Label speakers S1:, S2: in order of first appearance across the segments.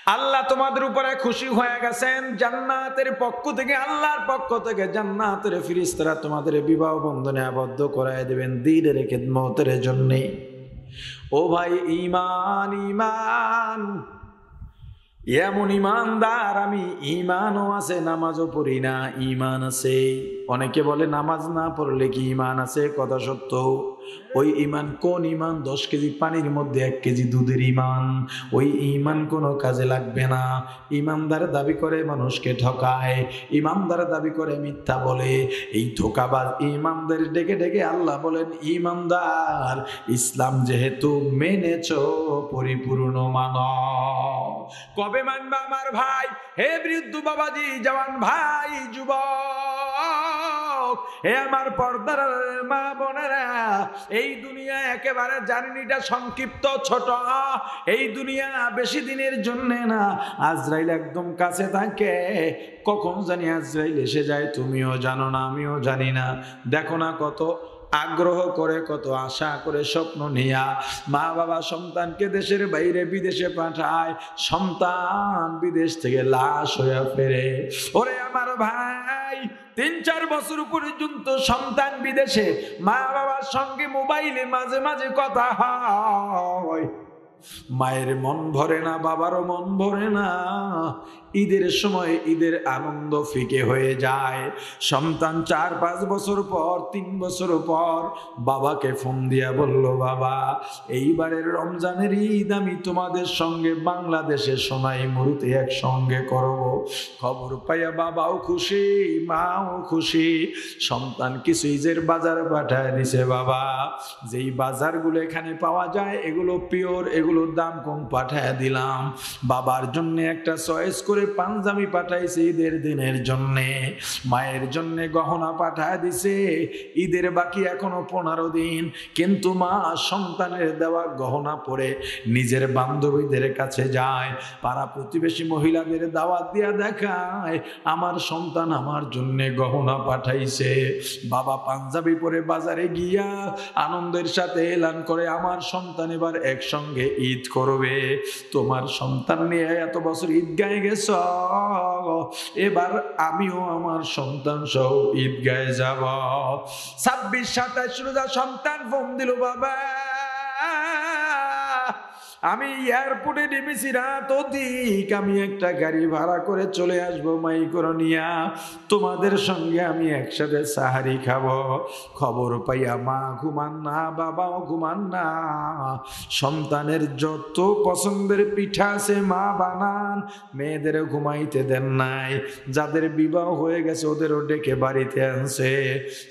S1: আল্লাহ তোমাদের উপরে খুশি হয়ে গেছেন, জান্নাতের পক্ষ থেকে, আল্লাহর পক্ষ থেকে জান্নাতের ফেরেশতারা তোমাদের বিবাহ বন্ধনে আবদ্ধ করায় দেবেন দ্বীনের খিদমতের জন্য। ও ভাই, ঈমান ঈমান, এমন ঈমানদার আমি, ঈমানও আছে নামাজও পড়ি না, ঈমান আছে। অনেকে বলে নামাজ না পড়লে কি ঈমান আছে, কথা সত্য। ওই ঈমান কোন ঈমান? 10 কেজি পানির মধ্যে 1 কেজি দুধের ঈমান। ওই ঈমান কোনো কাজে লাগবে না। ঈমানদার দাবি করে মানুষকে ঠকায়, ঈমানদার দাবি করে মিথ্যা বলে। এই ধোঁকাবাজ ঈমানদার ডেকে ডেকে আল্লাহ বলেন, ঈমানদার ইসলাম যেহেতু মেনেছো পরিপূর্ণ মানো। কবে মানবা আমার ভাই? হে বৃদ্ধ বাবাজি, জওয়ান ভাই, যুবক, হে আমার পর্দার মা বোনেরা, এই দুনিয়া একেবারে জার্নিটা সংক্ষিপ্ত, ছোট। এই দুনিয়া বেশি দিনের জন্য না। আজরাইল একদম কাছে থাকে, কখন জানি আজরাইল এসে যায় তুমিও জানো না, আমিও জানি না। দেখো না কত আগ্রহ করে, কত আশা করে, স্বপ্ন নিয়া মা বাবা সন্তানকে দেশের বাইরে বিদেশে পাঠায়, সন্তান বিদেশ থেকে লাশ হয়ে ফেরে। ওরে আমার ভাই, 3-4 বছর পর্যন্ত সন্তান বিদেশে, মা বাবার সঙ্গে মোবাইলে মাঝে মাঝে কথা হয়, মায়ের মন ভরে না, বাবারও মন ভরে না। ঈদের সময় ঈদের আনন্দ ফিকে হয়ে যায়। সন্তান 4-5 বছর পর, 3 বছর পর বাবাকে ফোন দিয়া বলল, বাবা এইবারের রমজানের ঈদ আমি তোমাদের সঙ্গে বাংলাদেশে সোনাই মুড়িতে একসঙ্গে করব। খবর পাইয়া বাবাও খুশি, মাও খুশি। সন্তান কিছু ঈদের বাজার পাঠায় দিছে। বাবা, যেই বাজারগুলো এখানে পাওয়া যায় এগুলো পিওর, এগুলোর দাম কম, পাঠায় দিলাম। বাবার জন্য একটা চয়েস করে পাঞ্জাবি পাঠাইছে ঈদের দিনের জন্যে। মায়ের জন্য গহনা পাঠায় দিছে। ঈদের বাকি এখনো 15 দিন, কিন্তু মা সন্তানের দেওয়া গহনা পরে নিজের বান্ধবীদের কাছে যায়, পাড়া প্রতিবেশী মহিলাদের দাওয়াত দিয়া দেখায়, আমার সন্তান আমার জন্য গহনা পাঠাইছে। বাবা পাঞ্জাবি পরে বাজারে গিয়া আনন্দের সাথে এলান করে, আমার সন্তান এবার একসঙ্গে ঈদ করবে। তোমার সন্তান নিয়ে এত বছর ঈদগাহে গেছ, এবার আমিও আমার সন্তান সহ ঈদগাহে যাব। 26-27 রোজা সন্তান ফোন দিল, বাবা আমি এয়ারপোর্টে নেমেছি, রাত অধিক, আমি একটা গাড়ি ভাড়া করে চলে আসবো মাইকরনিয়া, তোমাদের সঙ্গে আমি একসাথে সাহারি খাবো। খবর পাইয়া মা ঘুমান না, বাবাও ঘুমান না। সন্তানের যত পছন্দের পিঠা আছে মা বানান, মেয়েদের ঘুমাইতে দেন নাই। যাদের বিবাহ হয়ে গেছে ওদেরও ডেকে বাড়িতে আনছে।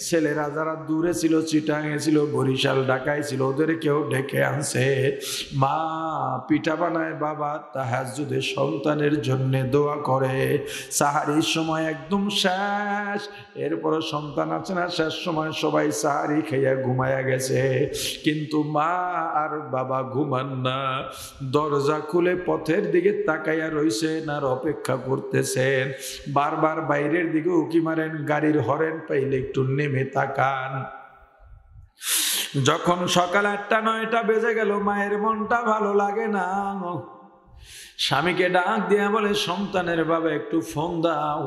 S1: ছেলেরা যারা দূরে ছিল, চিটাঙে ছিল, বরিশাল, ঢাকায় ছিল, ওদেরকেও ডেকে আনছে। মা পিঠা বানায়, বাবা তাহাজ্জুদে সন্তানের জন্য দোয়া করে। সাহারির সময় একদম শেষ, এরপর সন্তান আছে না, শেষ সময় সবাই সাহারি খাইয়া ঘুমায়া গেছে, কিন্তু মা আর বাবা ঘুমান না। দরজা খুলে পথের দিকে তাকাইয়া রইছেন আর অপেক্ষা করতেছেন। বারবার বাইরের দিকে উকি মারেন, গাড়ির হরেন পাইলে একটু নেমে তাকান। যখন সকাল 8-9 বেজে গেল, মায়ের মনটা ভালো লাগে না। স্বামীকে ডাক দিয়া বলে, সন্তানের বাবা একটু ফোন দাও।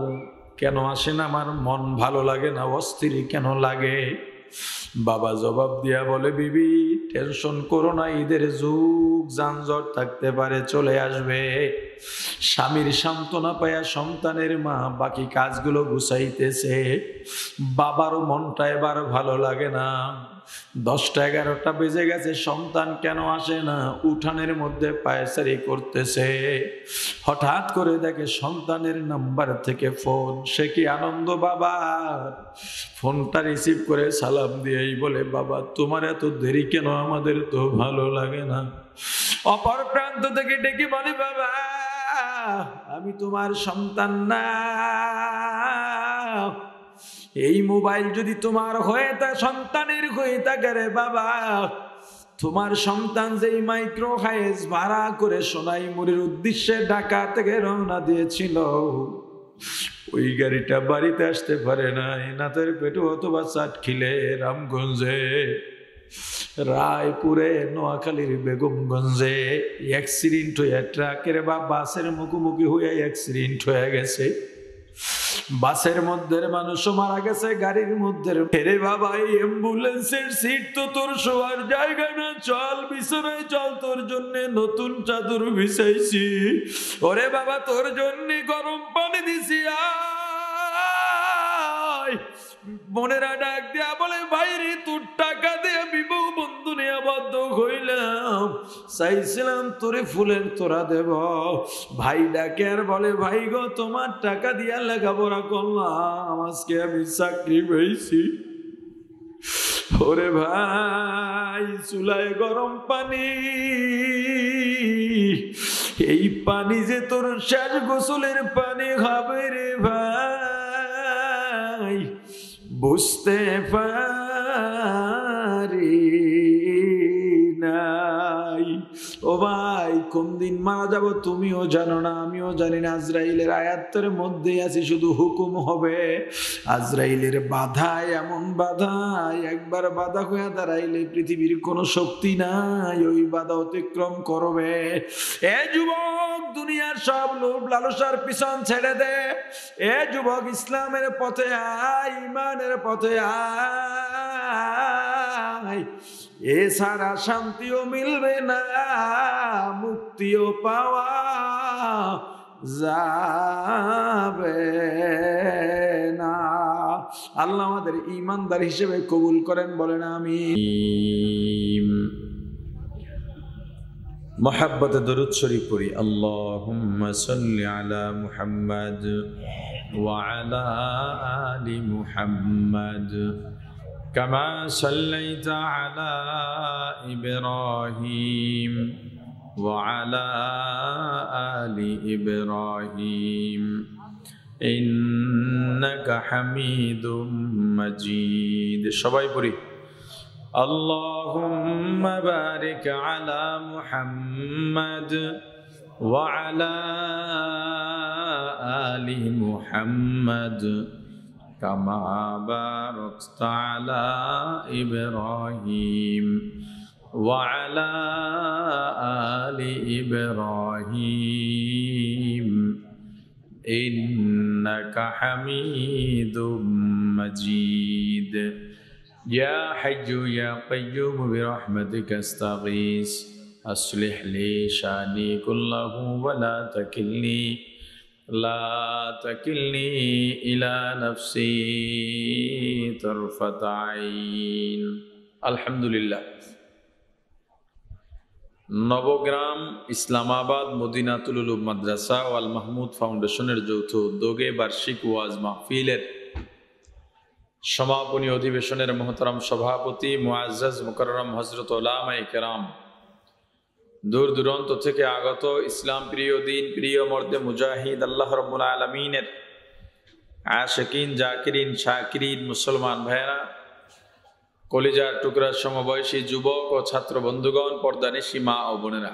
S1: কেন আসেন? আমার মন ভালো লাগে না, অস্থির কেন লাগে? বাবা জবাব দিয়া বলে, বিবি টেনশন করো না, ঈদের যুগ, যানজট থাকতে পারে, চলে আসবে। স্বামীর সান্ত্বনা পায়া সন্তানের মা বাকি কাজগুলো গুছাইতেছে। বাবারও মনটা এবার ভালো লাগে না। 10-11 বেজে গেছে, সন্তান কেন আসে না? উঠানের মধ্যে পায়চারি করতেছে। হঠাৎ করে দেখে সন্তানের নাম্বার থেকে ফোন। সে কি আনন্দ বাবার! ফোনটা রিসিভ করে সালাম দিয়েই বলে, বাবা তোমার এত দেরি কেন? আমাদের তো ভালো লাগে না। অপর প্রান্ত থেকে ডেকে বলে, বাবা আমি তোমার সন্তান না। এই মোবাইল যদি তোমার হয়ে তা সন্তানের হয়ে থাকে রে বাবা, তোমার সন্তান যেই মাইক্রো হাইস ভাড়া করে সোনাইমুড়ির উদ্দেশ্যে ঢাকা থেকে রওনা দিয়েছিল, ওই গাড়িটা বাড়িতে আসতে পারে নাই, নাতের পেটু অথবা চাটখিলে রামগঞ্জে। রায়পুরে নোয়াখালীর বেগমগঞ্জে অ্যাক্সিডেন্ট হয়ে ট্রাকের বা বাসের মুখোমুখি হয়ে অ্যাক্সিডেন্ট হয়ে গেছে। বাসের মধ্যে মানুষও মারা গেছে, গাড়ির মধ্যে। হেরে বাবা, এই অ্যাম্বুলেন্সের সিট তো তোর শোয়ার জায়গা না, চল বিছানায় চল, তোর জন্য নতুন চাদর বিছাইছি। ওরে বাবা, তোর জন্য গরম পানি দিছি, আয়। বোনেরা ডাক দিয়া বলে, ভাইরে তোর টাকা দিয়ে বিবাহ বন্ধনে আবদ্ধ হইলাম, চাইছিলাম তোরে ফুলের তোরা দেব। ভাই ডাকে আর বলে, ভাই গো, তোমার টাকা দিয়া লেখাপড়া করলাম, আজকে আমি চাকরি পেয়েছি। ওরে ভাই, চুলায় গরম পানি, এই পানি যে তোর শেষ গোসলের পানি হবে রে ভাই, বুঝতে পারি নাই। ও ভাই, কোন দিন মারা যাব তুমিও জানো না, আমিও জানি না। আজরাইলের আয়াতের মধ্যেই আছি, শুধু হুকুম হবে। আজরাইলের বাধায় এমন বাধায়, একবার বাধা হয়ে দাঁড়াইলে পৃথিবীর কোনো শক্তি নাই ওই বাধা অতিক্রম করবে। এ যুবক, দুনিয়ার সব লোভ লালসার পিছন ছেড়ে দে। এ যুবক, ইসলামের পথে আয়, ইমানের পথে আয়। এছাড়া শান্তিও মিলবে না, মুক্তিও পাওয়া যাবে না। আল্লাহ আমাদের ইমানদার হিসেবে কবুল করেন, বলেন আমিন। মোহাব্বতে দরুদ শরীফ পড়ি। আল্লাহুম্মা সাল্লি আলা মুহাম্মাদ ওয়া আলা আলি মুহাম্মাদ কামা সাল্লাইতা আলা ইব্রাহিম ওয়া আলা আলি ইব্রাহিম ইন্নাকা হামিদুম মাজিদ। সবাই পড়ি। اللهم بارك على محمد وعلى آل محمد كما باركت على إبراهيم وعلى آل إبراهيم إنك حميد مجيد। يا حي يا قيوم برحمتك استغيث أصلح لي شأني كله ولا تكلني إلى نفسي طرفة عين। الحمد لله। নবগ্রাম ইসলামাবাদ মদিনাতুল উলুম মাদ্রাসা ও আল মাহমুদ ফাউন্ডেশনের যৌথ উদ্যোগে বার্ষিক ওয়াজ মাহফিলের সমাপনী অধিবেশনের মহতারাম সভাপতি মুআজ্জাজ মুকাররম হযরত উলামায়ে কেরাম, দূর দূরান্ত থেকে আগত ইসলাম প্রিয়, দিন প্রিয়, মর্দে মুজাহিদ, আল্লাহ রাব্বুল আলামিনের আশিকিন, জাকিরিন, শাকিরিন মুসলমান ভাইয়েরা, কলিজার টুকরা সমবয়সী যুবক ও ছাত্র বন্ধুগণ, পর্দানিশী মা ও বোনেরা,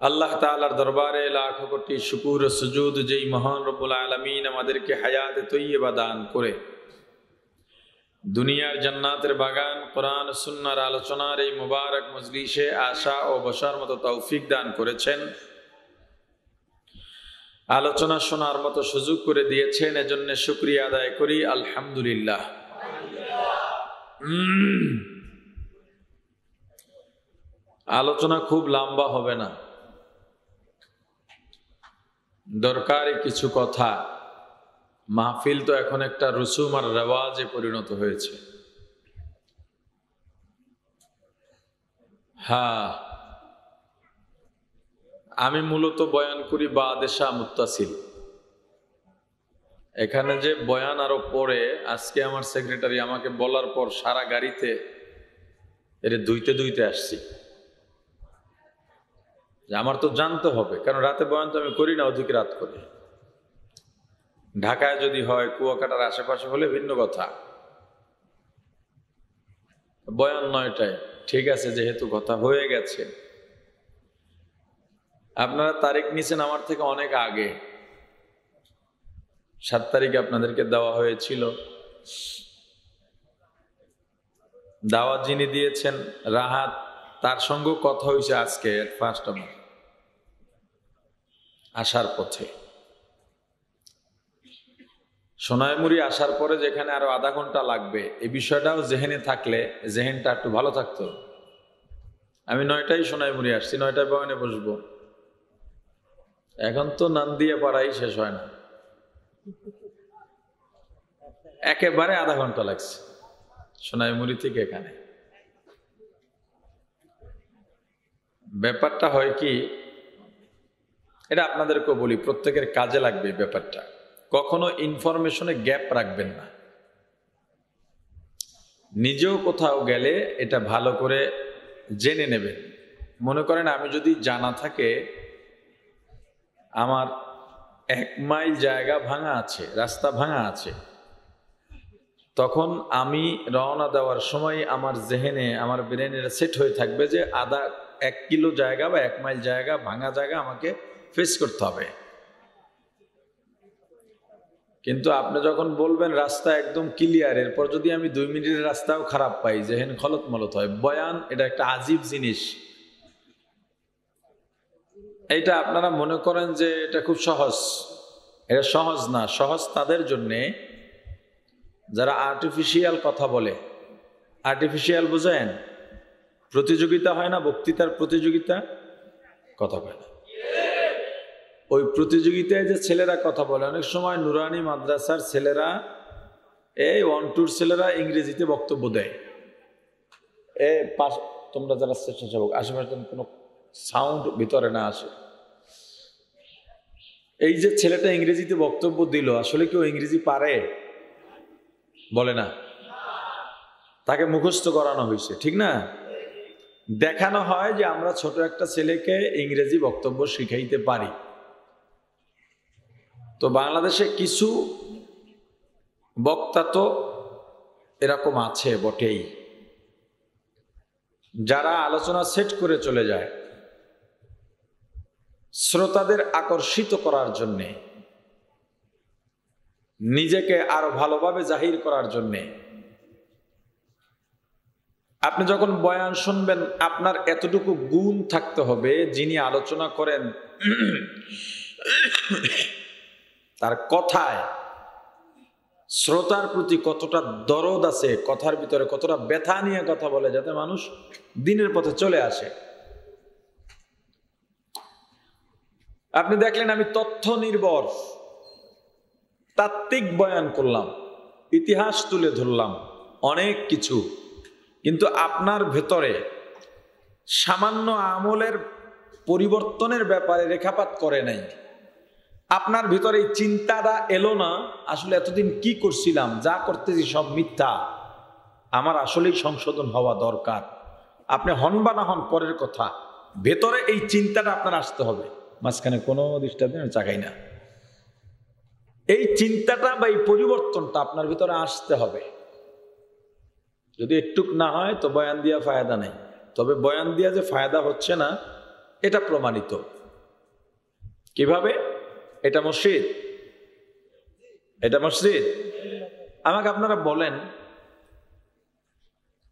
S1: আল্লাহ তাআলার দরবারে লাখ কোটি শুকর ও সুজুদ, যেই মহান রব্বুল আলামিন আমাদেরকে হায়াতে তৈয়বা দান করে দুনিয়ার জান্নাতের বাগান কোরআন সুন্নাহর আলোচনার এই মুবারক মজলিসে আসা ও বসার মতো তৌফিক দান করেছেন, আলোচনা শোনার মতো সুযোগ করে দিয়েছেন, এজন্য শুকরিয়া আদায় করি আলহামদুলিল্লাহ। আলোচনা খুব লম্বা হবে না, দরকারি কিছু কথা। মাহফিল তো এখন একটা রুসুম আর রেওয়াজে পরিণত হয়েছে। হ্যাঁ, আমি মূলত বয়ান করি বাদেশা মুত্তাসিল। এখানে যে বয়ান আরো পরে, আজকে আমার সেক্রেটারি আমাকে বলার পর সারা গাড়িতে এরে ধুইতে আসছি। আমার তো জানতে হবে, কারণ রাতে বয়ান তো আমি করি না, অধিক রাত করি। ঢাকায় যদি হয়, কুয়াকাটার আশেপাশে হলে ভিন্ন কথা। বয়ান 9টায়, ঠিক আছে, যেহেতু কথা হয়ে গেছে। আপনারা তারিখ নিছেন আমার থেকে অনেক আগে, 7 তারিখে আপনাদেরকে দেওয়া হয়েছিল। দাওয়াত যিনি দিয়েছেন রাহাত, তার সঙ্গে কথা হয়েছে আজকে ফার্স্ট আমার আসার পথে। সোনাইমুড়ি আসার পরে যেখানে আরো আধা ঘন্টা লাগবে, এই বিষয়টাও জেহেনে থাকলে জেহেনটা একটু ভালো থাকতো। আমি 9টায় সোনাইমুড়ি আসছি, 9টায় বয়ানে বসবো। এখন তো নান্দিয়া পাড়াই শেষ হয় না, একেবারে আধা ঘন্টা লাগছে সোনাইমুড়ি থেকে এখানে। ব্যাপারটা হয় কি, এটা আপনাদেরকেও বলি, প্রত্যেকের কাজে লাগবে ব্যাপারটা। কখনো ইনফরমেশনে গ্যাপ রাখবেন না। নিজেও কোথাও গেলে এটা ভালো করে জেনে নেবেন। মনে করেন আমি যদি জানা থাকে আমার 1 মাইল জায়গা ভাঙা আছে, রাস্তা ভাঙা আছে, তখন আমি রওনা দেওয়ার সময় আমার জেহেনে, আমার ব্রেনে সেট হয়ে থাকবে যে 1 কিলো জায়গা বা 1 মাইল জায়গা, ভাঙা জায়গা আমাকে ফেস করতে হবে। কিন্তু আপনি যখন বলবেন রাস্তা একদম ক্লিয়ার, এরপর যদি আমি 2 মিনিটের রাস্তাও খারাপ পাই, জেহেন খলত মলত হয়। বয়ান এটা একটা আজীব জিনিস। এটা আপনারা মনে করেন যে এটা খুব সহজ, এটা সহজ না। সহজ তাদের জন্যে যারা আর্টিফিশিয়াল কথা বলে। আর্টিফিশিয়াল বুঝেন? প্রতিযোগিতা হয় না, বক্তৃতার প্রতিযোগিতা, কথা বলে না, ওই প্রতিযোগিতায় যে ছেলেরা কথা বলে, অনেক সময় নুরানি মাদ্রাসার ছেলেরা, এই 1-2 ছেলেরা ইংরেজিতে বক্তব্য দেয়। তোমরা যারা স্বেচ্ছাসেবক, আশেপাশে কোনো সাউন্ড ভিতরে না আসে। এই যে ছেলেটা ইংরেজিতে বক্তব্য দিল, আসলে কেউ ইংরেজি পারে? বলে না। তাকে মুখস্থ করানো হয়েছে, ঠিক না? দেখানো হয় যে আমরা ছোট একটা ছেলেকে ইংরেজি বক্তব্য শিখাইতে পারি। তো বাংলাদেশে কিছু বক্তা তো এরকম আছে বটেই, যারা আলোচনা সেট করে চলে যায় শ্রোতাদের আকর্ষিত করার জন্যে, নিজেকে আরো ভালোভাবে জাহির করার জন্যে। আপনি যখন বয়ান শুনবেন, আপনার এতটুকু গুণ থাকতে হবে, যিনি আলোচনা করেন তার কথায় শ্রোতার প্রতি কতটা দরদ আছে, কথার ভিতরে কতটা ব্যথা নিয়ে কথা বলে, যাতে মানুষ দিনের পথে চলে আসে। আপনি দেখলেন আমি তথ্য নির্ভর তাত্ত্বিক বয়ান করলাম, ইতিহাস তুলে ধরলাম, অনেক কিছু, কিন্তু আপনার ভেতরে সামান্য আমলের পরিবর্তনের ব্যাপারে রেখাপাত করে নাই। আপনার ভিতরে এই চিন্তাটা এলো না, আসলে এতদিন কি করছিলাম, যা করতেছি সব মিথ্যা, আমার আসলেই সংশোধন হওয়া দরকার। আপনি হন বা না হন পরের কথা, ভেতরে এই চিন্তাটা আপনার আসতে হবে। মাঝখানে কোনো ডিস্টার্ব চাকাই না, এই চিন্তাটা বা এই পরিবর্তনটা আপনার ভিতরে আসতে হবে। যদি একটুক না হয় তো বয়ান দিয়া ফায়দা নেই। তবে বয়ান দিয়া যে ফায়দা হচ্ছে না এটা প্রমাণিত। কিভাবে? এটা মসজিদ, এটা মসজিদ। আমাকে আপনারা বলেন,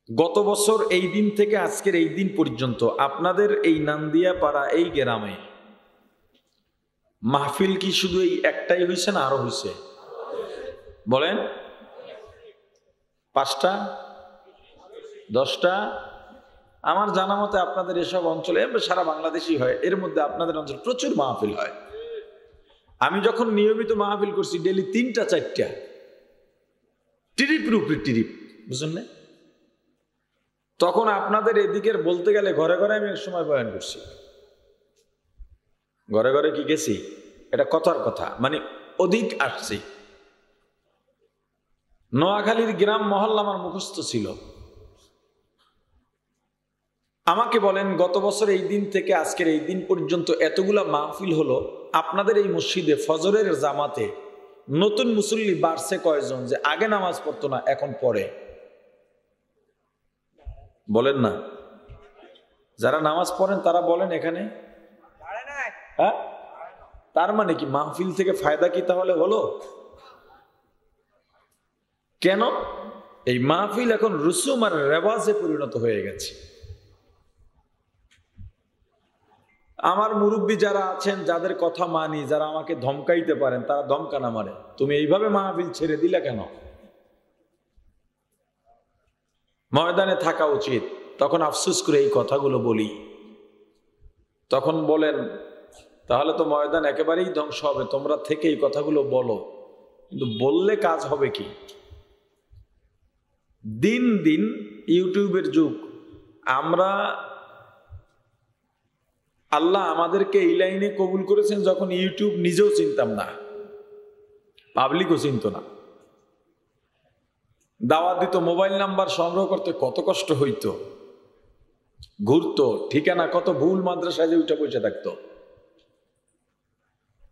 S1: গত বছর এই দিন থেকে আজকের এই দিন পর্যন্ত আপনাদের এই নান্দিয়া পাড়া এই গ্রামে মাহফিল কি শুধু এই একটাই হয়েছে না আরো হয়েছে? বলেন, 5টা, 10টা? আমার জানা মতে আপনাদের এসব অঞ্চলে, সারা বাংলাদেশই হয়, এর মধ্যে আপনাদের অঞ্চল প্রচুর মাহফিল হয়। আমি যখন নিয়মিত মাহফিল করছি ডেলি 3টা 4টা, টিরিপের উপরে টিরিপ, বুঝলেন না? তখন আপনাদের এদিকের বলতে গেলে ঘরে ঘরে আমি এক সময় বয়ান করছি, ঘরে ঘরে কি গেছি, এটা কথার কথা, মানে অধিক আসছি। নোয়াখালীর গ্রাম মহল্লা আমার মুখস্থ ছিল। আমাকে বলেন, গত বছর এই দিন থেকে আজকের এই দিন পর্যন্ত এতগুলা মাহফিল হলো, আপনাদের এই মসজিদে ফজরের জামাতে নতুন মুসল্লি বাড়ছে কয়জন যে আগে নামাজ পড়তো না এখন পড়ে? বলেন না। যারা নামাজ পড়েন তারা বলেন এখানে। হ্যাঁ, তার মানে কি মাহফিল থেকে ফায়দা কি তাহলে হলো? কেন? এই মাহফিল এখন রুসুম আর রেওয়াজে পরিণত হয়ে গেছে। আমার মুরব্বী যারা আছেন, যাদের কথা মানি, যারা আমাকে ধমকাইতে পারেন, তারা ধমকানা মারে, তুমি এইভাবে মাহফিল ছেড়ে দিলে কেন? ময়দানে থাকা উচিত। তখন আফসোস করে এই কথাগুলো বলি। তখন বলেন, তাহলে তো ময়দান একেবারেই ধ্বংস হবে, তোমরা থেকে এই কথাগুলো বলো। কিন্তু বললে কাজ হবে কি? দিন দিন ইউটিউবের যুগ। আমরা, আল্লাহ আমাদেরকে এই লাইনে কবুল করেছেন যখন ইউটিউব নিজেও চিনতাম না, পাবলিকও চিনত না। দাওয়াত দিত, মোবাইল নাম্বার সংগ্রহ করতে কত কষ্ট হইতো, ঘুরতো, ঠিকানা কত ভুল, মাদ্রাসায় যে উঠে বসে থাকতো।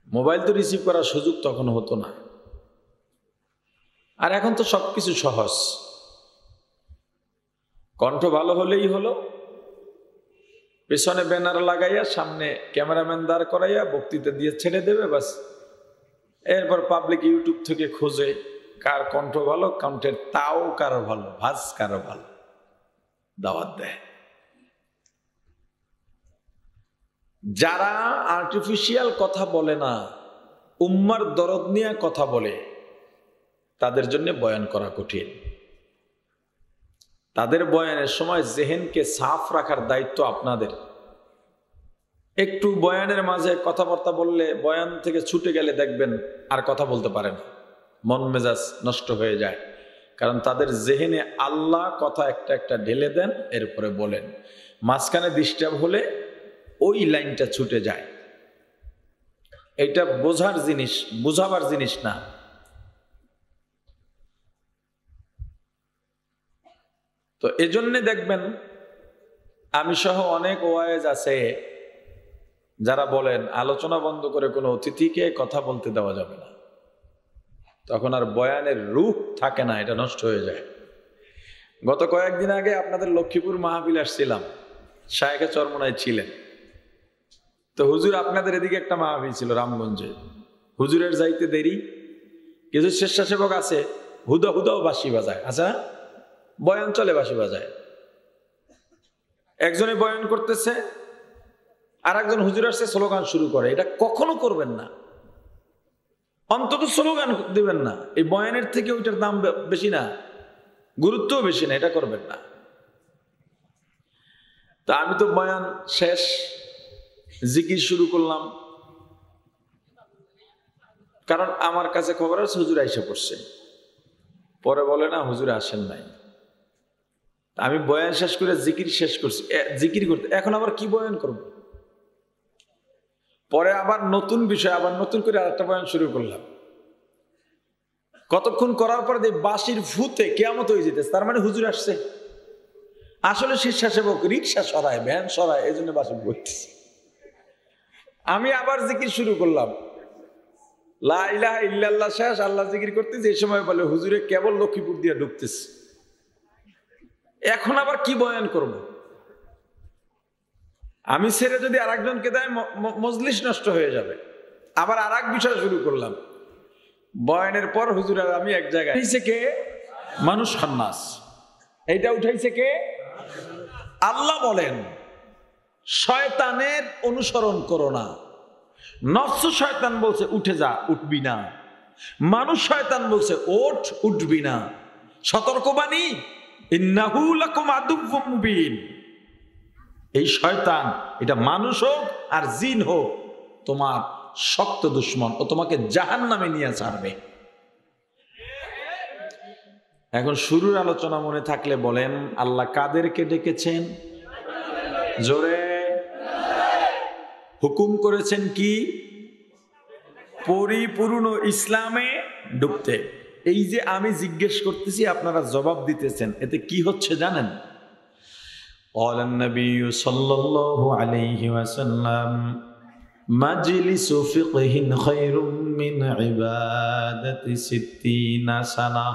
S1: মোবাইল তো রিসিভ করার সুযোগ তখন হতো না। আর এখন তো সবকিছু সহজ। কণ্ঠ ভালো হলেই হলো, পেছনে ব্যানার লাগাইয়া সামনে ক্যামেরাম্যান দাঁড় করাইয়া বক্তৃতা দিয়ে ছেড়ে দেবে, বাস। এরপর পাবলিক ইউটিউব থেকে খোঁজে কার কণ্ঠ ভালো, কণ্ঠের তাও কারো ভালো, ভাজ কারো ভালো, দাওয়াত দেয়। যারা আর্টিফিশিয়াল কথা বলে না, উম্মার দরদ নিয়ে কথা বলে, তাদের জন্য বয়ান করা কঠিন। তাদের বয়ানের সময় জেহেনকে সাফ রাখার দায়িত্ব আপনাদের। একটু বয়ানের মাঝে কথাবার্তা বললে, বয়ান থেকে ছুটে গেলে দেখবেন আর কথা বলতে পারেন, মন মেজাজ নষ্ট হয়ে যায়। কারণ তাদের জেহেনে আল্লাহ কথা একটা একটা ঢেলে দেন, এরপরে বলেন। মাঝখানে ডিস্টার্ব হলে ওই লাইনটা ছুটে যায়। এটা বোঝার জিনিস, বুঝাবার জিনিস না। তো এজন্য দেখবেন, আমি সহ অনেক ওয়াইজ আছে যারা বলেন আলোচনা বন্ধ করে কোনো অতিথিকে কথা বলতে দেওয়া যাবে না, তখন আর বয়ানের রূপ থাকে না, এটা নষ্ট হয়ে যায়। গত কয়েকদিন আগে আপনাদের লক্ষ্মীপুর মাহফিল আসছিলাম, শায়েখে চরমোনায় ছিলেন। তো হুজুর, আপনাদের এদিকে একটা মাহফিল ছিল রামগঞ্জে, হুজুরের যাইতে দেরি, কিছু স্বেচ্ছাসেবক আছে হুদা হুদাও বাঁশি বাজায়, আচ্ছা বয়ান চলে বাঁশি বাজায়। একজনে বয়ান করতেছে, আর একজন হুজুর আসছে স্লোগান শুরু করে। এটা কখনো করবেন না, অন্তত স্লোগান দিবেন না। এই বয়ানের থেকে ওইটার দাম বেশি না, গুরুত্বও বেশি না, এটা করবেন না। তা আমি তো বয়ান শেষ, জিকির শুরু করলাম, কারণ আমার কাছে খবর আছে হুজুর আইসা পড়ছে। পরে বলে না হুজুর আসেন নাই। আমি বয়ান শেষ করে জিকির শেষ করছি, জিকির করতে এখন আবার কি বয়ান করব? পরে আবার নতুন বিষয়, আবার নতুন করে আরেকটা বয়ান শুরু করলাম। কতক্ষণ করার পর বাঁশির ফুতে কিয়ামত হয়ে যেতেছে, তার মানে হুজুর আসছে। আসলে স্বেচ্ছাসেবক রিক্সা সরায়, ভ্যান সরায়, এই জন্য বাঁশি বইতেছে। আমি আবার জিকির শুরু করলাম, লা ইলাহা ইল্লাল্লাহ শেষ, আল্লাহ জিকির করতেছে। এই সময় বলে হুজুরে কেবল লক্ষ্মীপুর দিয়ে ঢুকতেছে, এখন আবার কি বয়ান করব? আমি ছেড়ে যদি আর একজনকে দেয়, মজলিস নষ্ট হয়ে যাবে। আবার আর এক বিষয় শুরু করলাম। বয়ানের পর হুজুর আর আমি এক জায়গায়, উঠাইছে কে? মানুষ খান্নাস। এইটা উঠাইছে কে? আল্লাহ বলেন শয়তানের অনুসরণ করো না। নফস শয়তান বলছে উঠে যা, উঠবি না। মানুষ শয়তান বলছে ওঠ, উঠবি না। সতর্কবাণী, ইন্নাহু লাকুম আদুউম মুবিন। এই শয়তান, এটা মানুষ হোক আর জিন হোক, তোমার শক্ত দুশ্মন, ও তোমাকে জাহান্নামে নিয়ে ছাড়বে। এখন শুরুর আলোচনা মনে থাকলে বলেন, আল্লাহ কাদেরকে ডেকেছেন? জোরে হুকুম করেছেন কি? পরিপূর্ণ ইসলামে ঢুকতে। এই যে আমি জিজ্ঞেস করতেছি, আপনারা জবাব দিতেছেন, এতে কি হচ্ছে জানেন? قال النبي صلى الله عليه وسلم مجلس فقه خير من عبادة 60 سنة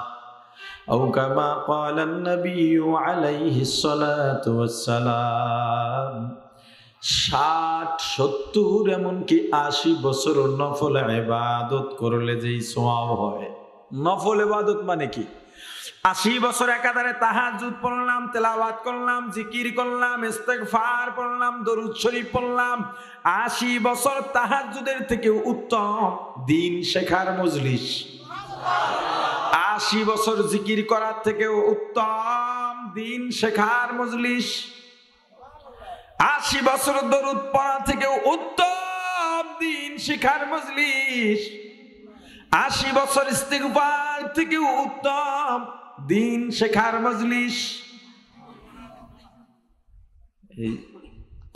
S1: أو كما قال النبي عليه الصلاة والسلام 60-70 এমনকি 80 বছর নফল ইবাদত করলে যেই সওয়াব হয়। নফল ইবাদত মানে কি? 80 বছর একাধারে তাহাজ্জুদ পড়লাম, তেলাওয়াত করলাম, জিকির করলাম, ইস্তেগফার পড়লাম, দরুদ শরীফ পড়লাম। 80 বছর তাহাজ্জুদের থেকে উত্তম দ্বীন শেখার মজলিস। 80 বছর জিকির করার থেকেও উত্তম দ্বীন শেখার মজলিস। 80 বছর দরুদ পড়া থেকেও উত্তম দ্বীন শেখার মজলিস। 80 বছর ইস্তিগফার থেকেও উত্তম দ্বীন শেখার মজলিস। এই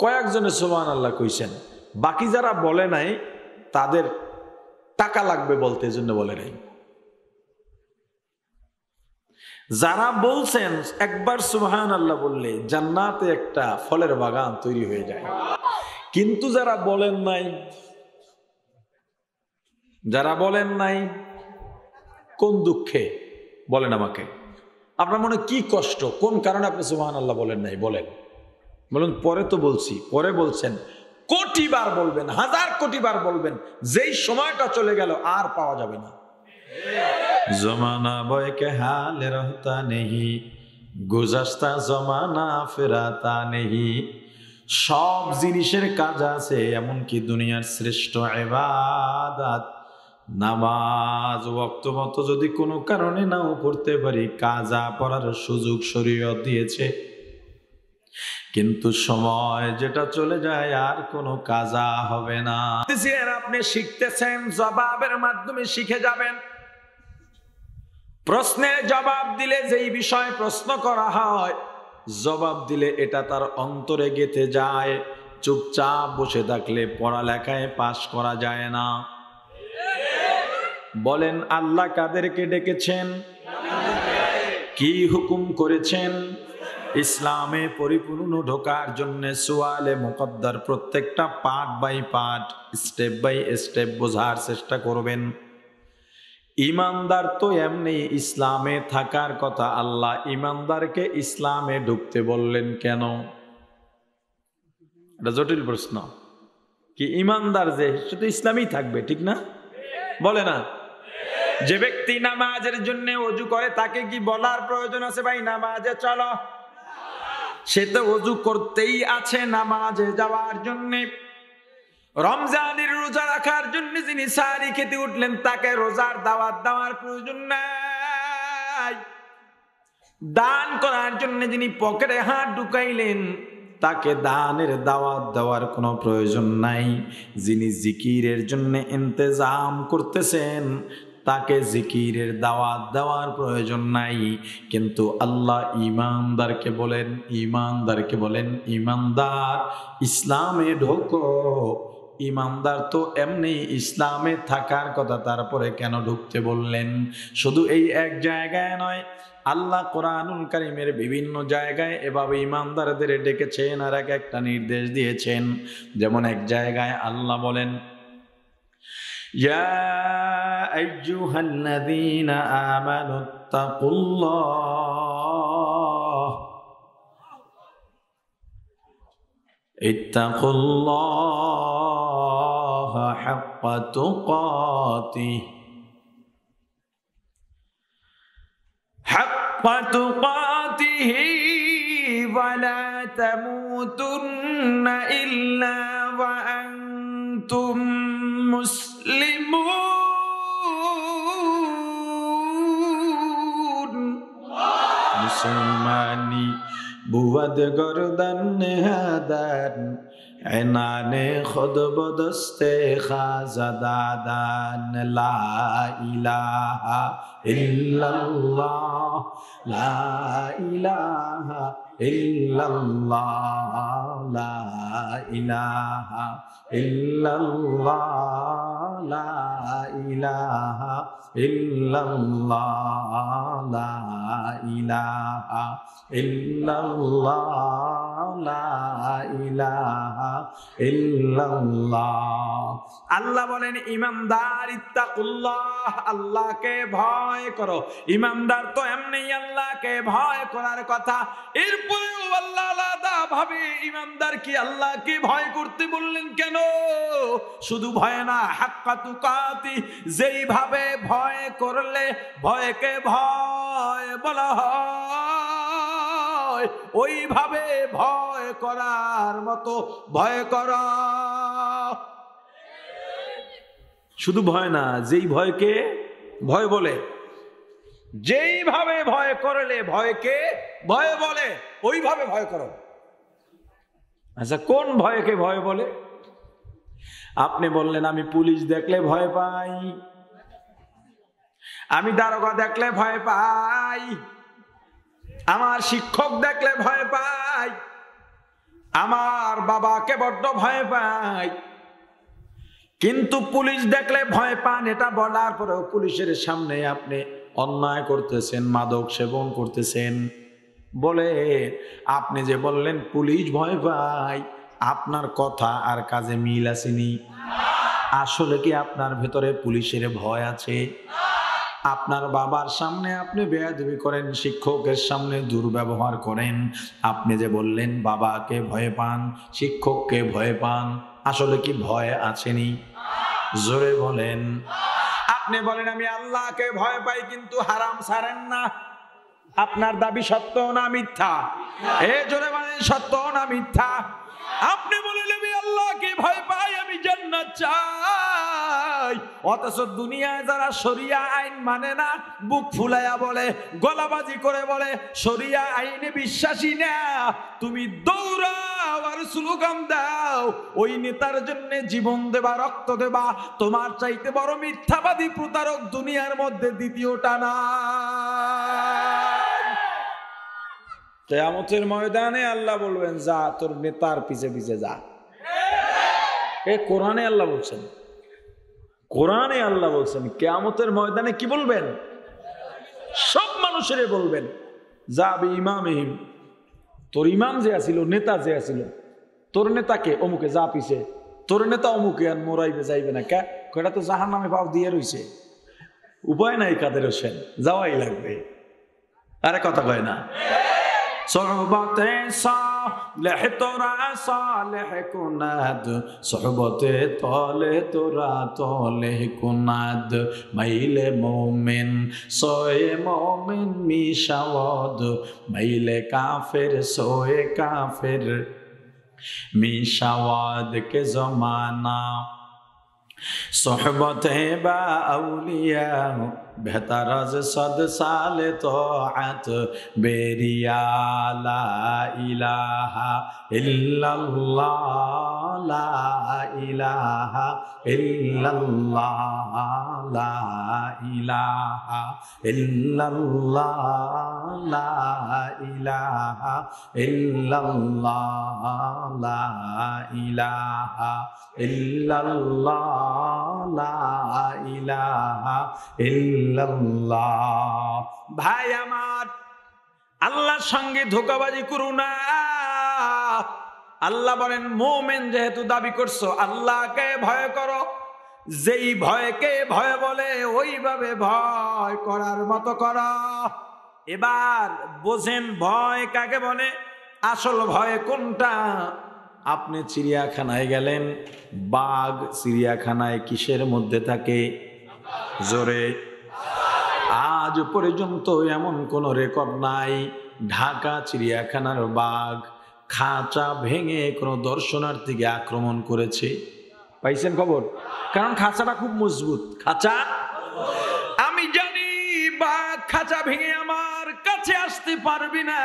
S1: কয়েকজনে সুবহানাল্লাহ কইছেন, বাকি যারা বলে নাই তাদের টাকা লাগবে বলতে, এজন্য বলে নাই। যারা বলছেন একবার সুবহানাল্লাহ বললে জান্নাতে একটা ফলের বাগান তৈরি হয়ে যায়। কিন্তু যারা বলেন নাই, কোন দুঃখে বলেন আমাকে, আপনার মনে কি কষ্ট, কোন কারণে আপনি সুবহানাল্লাহ বলেন নাই? বলেন পরে তো বলছি, পরে বলছেন, কোটিবার বলবেন, 1000 কোটিবার বলবেন, যেই সময়টা চলে গেল আর পাওয়া যাবে না। জমানা বয়কে হালে রহতা নেহি, গুজাস্তা জমানা ফেরাতা নেহি। সব জিনিসের কাজ আছে, এমনকি দুনিয়ার শ্রেষ্ঠ ইবাদত নামাজ ওয়াক্ত মতো যদি কোনো কারণে নাও পড়তে পারি, কাজা পড়ার সুযোগ শরীয়ত দিয়েছে। কিন্তু সময় যেটা চলে যায় আর কোনো কাজা হবে না। আপনি শিখতেছেন, জবাবের মাধ্যমে শিখে যাবেন। প্রশ্নের জবাব দিলে, যেই বিষয় প্রশ্ন করা হয় জবাব দিলে এটা তার অন্তরে গেঁথে যায়। চুপচাপ বসে থাকলে পড়ালেখায় পাশ করা যায় না। বলেন, আল্লাহ কাদেরকে ডেকেছেন? কি হুকুম করেছেন? ইসলামে পরিপূর্ণ ঢোকার জন্য সুয়ালে মুকদ্দার প্রত্যেকটা part by part, step by step বোঝার চেষ্টা করবেন। ইমানদার তো এমনি ইসলামে থাকার কথা, আল্লাহ ইমানদারকে ইসলামে ঢুকতে বললেন কেন? এটা জটিল প্রশ্ন। কি ইমানদার যে শুধু ইসলামই থাকবে, ঠিক না? বলে না? যে ব্যক্তি নামাজের জন্য ওযু করে তাকে কি বলার প্রয়োজন আছে ভাই নামাজে চলো? সে তো ওযু করতেই আছে নামাজে যাওয়ার জন্য। রমজানের রোজা রাখার জন্য যিনি সাহারি খেতে উঠলেন তাকে রোজার দাওয়াত দেওয়ার প্রয়োজন নাই। দান করার জন্য যিনি পকেটে হাত ঢুকাইলেন তাকে দানের দাওয়াত দেওয়ার কোনো প্রয়োজন নাই। যিনি জিকিরের জন্য ইন্তজাম করতেছেন তাকে জিকিরের দাওয়াত দেওয়ার প্রয়োজন নাই। কিন্তু আল্লাহ ইমানদারকে বলেন ইমানদার ইসলামে ঢোকো। ইমানদার তো এমনি ইসলামে থাকার কথা, তারপরে কেন ঢুকতে বললেন? শুধু এই এক জায়গায় নয়, আল্লাহ কোরআনুল কারীমের বিভিন্ন জায়গায় এভাবে ইমানদারদের ডেকেছেন আর এক একটা নির্দেশ দিয়েছেন। যেমন এক জায়গায় আল্লাহ বলেন, ইয়া আইয়ুহাল্লাযীনা আমানুত্তাকুল্লাহ ইত্তাকুল্লাহা হাক্কা তুকাতিহি ওয়া লা তামুতুন্না ইল্লা ওয়া আনতুম মুসলিমুন। মুসলমানি বুয়াদ গরদান হাদান এনানে খুদ বদস্তে খাজাদাদান। লা ইলাহা ইল্লাল্লাহ, লা ইলাহা ইল্লাল্লাহ, লা ইলাহা ইল্লাল্লাহ, লা ইলাহা ইল্লাল্লাহ, লা ইলাহা ইল্লাল্লাহ, লা ইলাহা ইল্লাল্লাহ। আল্লাহ বলেন ইমানদার ইত্তাকুল্লাহ, আল্লাহকে ভয় করো। ইমানদার তো এমনি আল্লাহকে ভয় করার কথা, এরপরেও আল্লাহ আলাদা ভাবে ইমানদার কি আল্লাহকে ভয় করতে বললেন কেন? শুধু ভয় না, হাক্কা তুকাতি, যেইভাবে ভয় করলে ভয়কে ভয় বলা হয়, ওইভাবে ভয় করার মতো ভয় করা। শুধু ভয় না, যেই ভয়কে ভয় বলে, যেইভাবে ভয় করলে ভয়কে ভয় বলে, ওইভাবে ভয় করো। আচ্ছা, কোন ভয়কে ভয় বলে? আপনি বললেন আমি পুলিশ দেখলে ভয় পাই, আমি দারোগা দেখলে ভয় পাই, আমার শিক্ষক দেখলে ভয় পাই, আমার বাবাকে বড্ড ভয় পাই। কিন্তু পুলিশ দেখলে ভয় পান, এটা বলার পরেও পুলিশের সামনে আপনি অন্যায় করতেছেন, মাদক সেবন করতেছেন বলে আপনি যে বললেন পুলিশ ভয় পাই, আপনার কথা আর কাজে মিল আসেনি। আসলে কি আপনার ভেতরে পুলিশের ভয় আছে? আপনার বাবার সামনে আপনি বেয়াদবি করেন, শিক্ষকের সামনে দুর্ব্যবহার করেন। আপনি যে বললেন বাবাকে ভয় পান, শিক্ষককে ভয় পান, আসলে কি ভয় আছেনি? জোরে বলেন। আপনি বলেন আমি আল্লাহকে ভয় পাই কিন্তু হারাম ছাড়েন না, আপনার দাবি সত্য না মিথ্যা? জোরে বলেন, সত্য না মিথ্যা? আপনি বলেন আমি আল্লাহকে ভয় পাই, আমি জান্নাত চাই, অথচ দুনিয়ায় যারা শরিয়া আইন মানে না, বুক ফুলাইয়া বলে, গলাবাজি করে বলে শরিয়া আইনে বিশ্বাসী না, তুমি দৌড়াও আর স্লোগান দাও, ওই নেতার জন্য জীবন দেবা, রক্ত দেবা, তোমার চাইতে বড় মিথ্যাবাদী প্রতারক দুনিয়ার মধ্যে দ্বিতীয়টা না। কিয়ামতের ময়দানে আল্লাহ বলবেন যা তোর নেতার পিছে পিছে যা। এ কোরআনে আল্লাহ বলছেন, কোরআনে আল্লাহ বলছেন কিয়ামতের ময়দানে কি বলবেন? সব মানুষের বলবেন যাবি ইমামিহিম, তোর ইমাম যে আছিল, নেতা যে আছিল, তোর নেতাকে অমুকে যা পিছে, তোর নেতা অমুকে আর মোরাইবে যাইবে না কে, এটা তো জাহান্নামে পাও দিয়ে রইছে, উপায় নাই কাদের হোসেন, যাওয়াই লাগবে। আরে কথা কয় না? صحبت صالح ترا صالح کند، صحبت طالح ترا طالح کند، میل مومن سوئے مومن می شود، میل کافر سوئے کافر می شود کے زمانہ صحبت با اولیاء بہتر از 100 سال طاعت بیریا لا الہ الا اللہ لا الہ الا اللہ لا الہ الا اللہ لا الہ الا اللہ لا الہ الا اللہ لا الہ الا اللہ। ভাই আমার, আল্লাহর সঙ্গে ধোঁকাবাজি করো না। আল্লাহ বলেন মুমিন যেহেতু দাবি করছো আল্লাহকে ভয় করো, যেই ভয়কে ভয় বলে ওইভাবে ভয় করার মতো করো। এবার বোঝেন ভয় কাকে বলে, আসল ভয় কোনটা। আপনি চিড়িয়াখানায় গেলেন, বাঘ চিড়িয়াখানায় কিসের মধ্যে থাকে? জোরে। আজ পর্যন্ত এমন কোন রেকর্ড নাই ঢাকা চিড়িয়াখানার বাঘ খাঁচা ভেঙে কোনো দর্শনার্থীকে আক্রমণ করেছে। পাইছেন খবর? কারণ খাঁচাটা খুব মজবুত। খাঁচা আমি জানি বাঘ খাঁচা ভেঙে আমার কাছে আসতে পারবি না।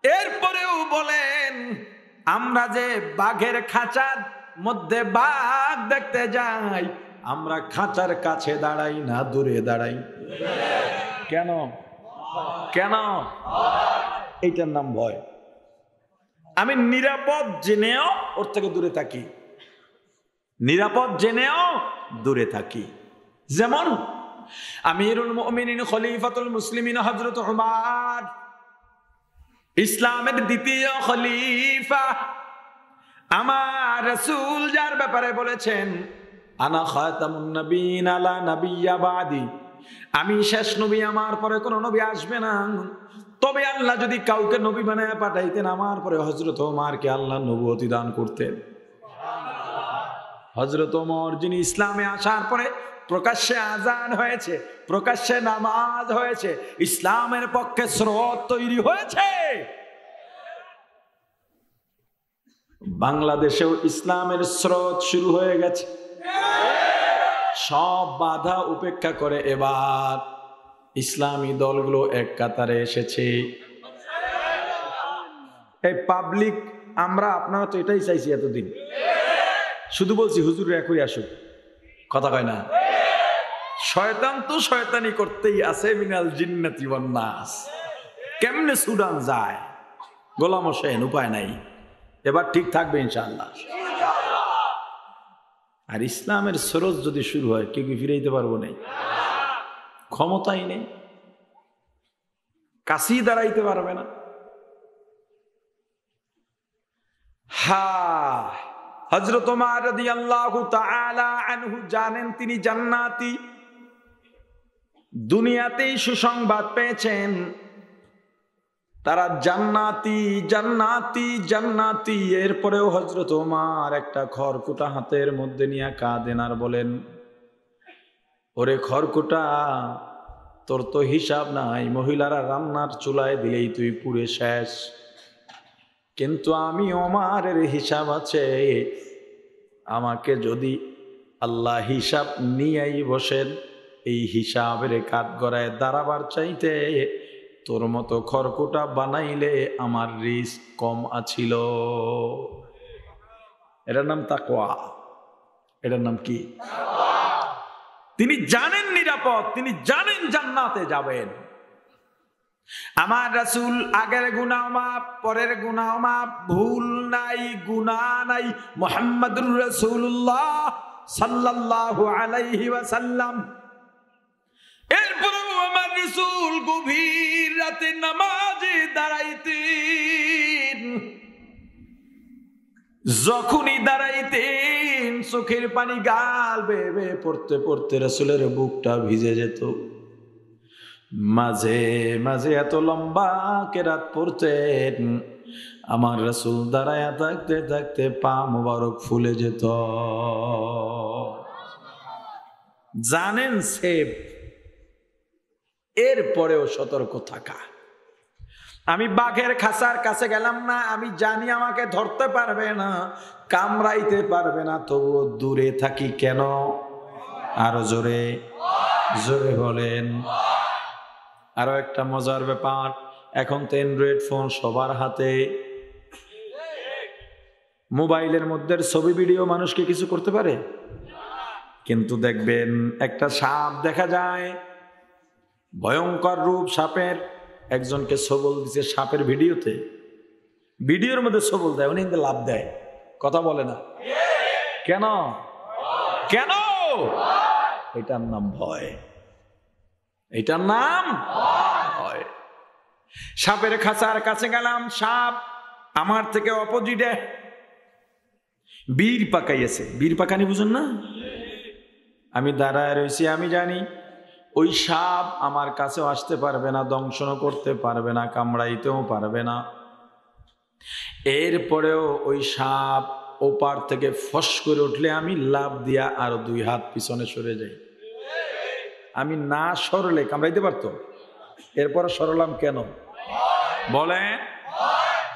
S1: এরপরেও বলেন আমরা যে বাঘের খাঁচার মধ্যে বাঘ দেখতে যাই, আমরা খাঁচার কাছে দাঁড়াই না দূরে দাঁড়াই। কেন? কেন? এইটার নাম ভয়। আমি নিরাপদ জেনেও ওর থেকে দূরে থাকি, নিরাপদ জেনেও দূরে থাকি। যেমন আমিরুল মুমিনিন খলিফাতুল মুসলিমিন হযরত উমর ইসলামের দ্বিতীয় খলিফা আমার রাসূল যার ব্যাপারে বলেছেন আনা খাতামুন নবীন লা নাবিয়্যা বাদি, আমি শেষ নবী, আমার পরে কোনো নবী আসবে না। তবে আল্লাহ যদি কাউকে নবী বানায় পাঠাইতেন আমার পরে হযরত ওমরকে আল্লাহ নবুয়তি দান করতেন। হযরত ওমর যিনি ইসলামে আসার পরে প্রকাশ্যে আযান হয়েছে, প্রকাশ্যে নামাজ হয়েছে, ইসলামের পক্ষে স্রোত তৈরি হয়েছে। বাংলাদেশেও ইসলামের স্রোত শুরু হয়ে গেছে। সব বাধা উপেক্ষা করে এবার ইসলামী দলগুলো এক কাতারে এসেছে। এই পাবলিক আমরা আপনারা তো এটাই চাইছি এতদিন, শুধু বলছি হুজুর একই আসুক, কথা কয় না। শয়তান তো শয়তানি করতেই আছে, মিনাল জিন্নাতি ওয়ান নাস। কেমনে সুদান যায় গোলাম হোসেন, উপায় নাই, এবার ঠিক থাকবে ইনশাআল্লাহ। আর ইসলামের স্রোত যদি শুরু হয় কেউ কি ফিরাইতে পারবো না, ক্ষমতাই নেই, কাছেই দাঁড়াইতে পারবে না। হযরত ওমর রাদিয়াল্লাহু তাআলা আনহু জানেন তিনি জান্নাতি, দুনিয়াতেই সুসংবাদ পেয়েছেন তারা জান্নাতি জান্নাতি জান্নাতি। এরপরেও হযরত ওমর একটা খড়কুটা হাতের মধ্যে নিয়ে কাঁদেন আর বলেন, ওরে খড়কুটা, তোর তো হিসাব নাই, মহিলারা রান্নার চুলায় দিলেই তুই পুড়ে শেষ, কিন্তু আমি ওমরের হিসাব আছে। আমাকে যদি আল্লাহ হিসাব নিয়েই বসেন, এই হিসাবের কাঠ গড়ায় দাঁড়াবার চাইতে তোর মতো খড়কুটা বানাইলে আমার রিস্ক কম আছিল। এটার নাম তাকওয়া। এটার নাম কি? তিনি জানেন নিরাপদ, তিনি জানেন জান্নাতে যাবেন। আমার রাসূল আগের গুনাহ মাফ, পরের গুনাহ মাফ, ভুল নাই, গুনাহ নাই। মুহাম্মাদুর রাসূলুল্লাহ সাল্লাল্লাহু আলাইহি ওয়াসাল্লাম। এরপরেও আমার রাসূল গভীর রাতে নামাজে দাঁড়াইতেন। যখনই দাঁড়াইতেন চোখের পানি গাল বেয়ে বেয়ে পড়তে পড়তে রাসূলের বুকটা ভিজে যেত। মাঝে মাঝে এত লম্বা কেরাত পড়তেন, আমার রাসূল দাঁড়ায়া থাকতে থাকতে পা মোবারক ফুলে যেত। জানেন সেব, এরপরেও সতর্ক থাকা। আমি বাঘের খাঁচার কাছে গেলাম না, আমি জানি আমাকে ধরতে পারবে না, কামড়াইতে পারবে না, তবুও দূরে থাকি কেন? আরো জোরে জোরে বলেন। আরো একটা মজার ব্যাপার, এখন তো অ্যান্ড্রয়েড ফোন সবার হাতে, মোবাইলের মধ্যে ছবি ভিডিও মানুষকে কিছু করতে পারে, কিন্তু দেখবেন একটা সাপ দেখা যায়, ভয়ঙ্কর রূপ সাপের, একজনকে সবল দিছে সাপের ভিডিওতে, ভিডিওর মধ্যে সবল দেয়, উনি কিন্তু লাভ দেয়, কথা বলে না কেন? কেন? এটার নাম ভয়, এটার নাম ভয়। সাপের খাঁচার কাছে গেলাম, সাপ আমার থেকে অপোজিটে বীর পাকাইছে। বীর পাকানি বুঝুন না? আমি দাঁড়ায় রয়েছি, আমি জানি ওই সাপ আমার কাছেও আসতে পারবে না, দংশনও করতে পারবে না, কামড়াইতেও পারবে না। এরপরেও ওই সাপ ওপার থেকে ফস করে উঠলে আমি লাফ দিয়া আরো 2 হাত পিছনে সরে যাই। আমি না সরলে কামড়াইতে পারতো, এরপরে সরলাম কেন? বলে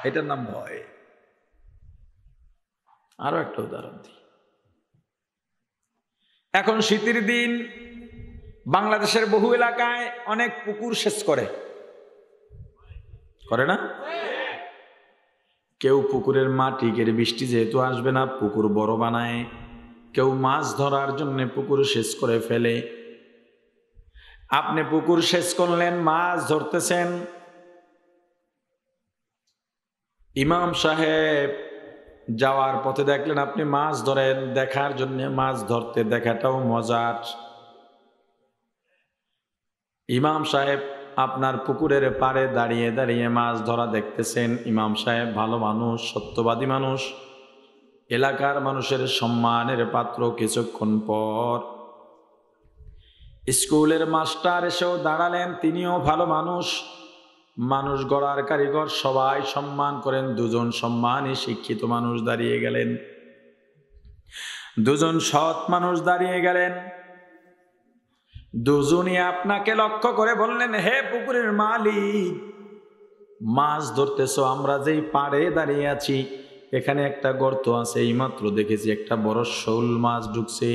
S1: এটার নাম ভয়। আরো একটা উদাহরণ দিই। এখন শীতের দিন বাংলাদেশের বহু এলাকায় অনেক পুকুর সেচ করে না? কেউ পুকুরের মাটি কেটে, বৃষ্টি যেহেতু আসবে না পুকুর বড় বানায়, কেউ মাছ ধরার জন্য পুকুর সেচ করে ফেলে। আপনি পুকুর সেচ করলেন, মাছ ধরতেছেন, ইমাম সাহেব যাওয়ার পথে দেখলেন আপনি মাছ ধরেন, দেখার জন্য মাছ ধরতে দেখাটাও মজার। ইমাম সাহেব আপনার পুকুরের পাড়ে দাঁড়িয়ে দাঁড়িয়ে মাছ ধরা দেখতেছেন। ইমাম সাহেব ভালো মানুষ, সত্যবাদী মানুষ, এলাকার মানুষের সম্মানের পাত্র। কিছুক্ষণ পর স্কুলের মাস্টার এসেও দাঁড়ালেন, তিনিও ভালো মানুষ, মানুষ গড়ার কারিগর, সবাই সম্মান করেন। দুজন সম্মানী শিক্ষিত মানুষ দাঁড়িয়ে গেলেন, দুজন সৎ মানুষ দাঁড়িয়ে গেলেন। দুজনই আপনাকে লক্ষ্য করে বললেন, হে পুকুরের মালিক, মাছ ধরতেছো, আমরা যেই পাড়ে দাঁড়িয়ে আছি এখানে একটা গর্ত আছে, এইমাত্র দেখেছি একটা বড় শোল মাছ ঢুকছে।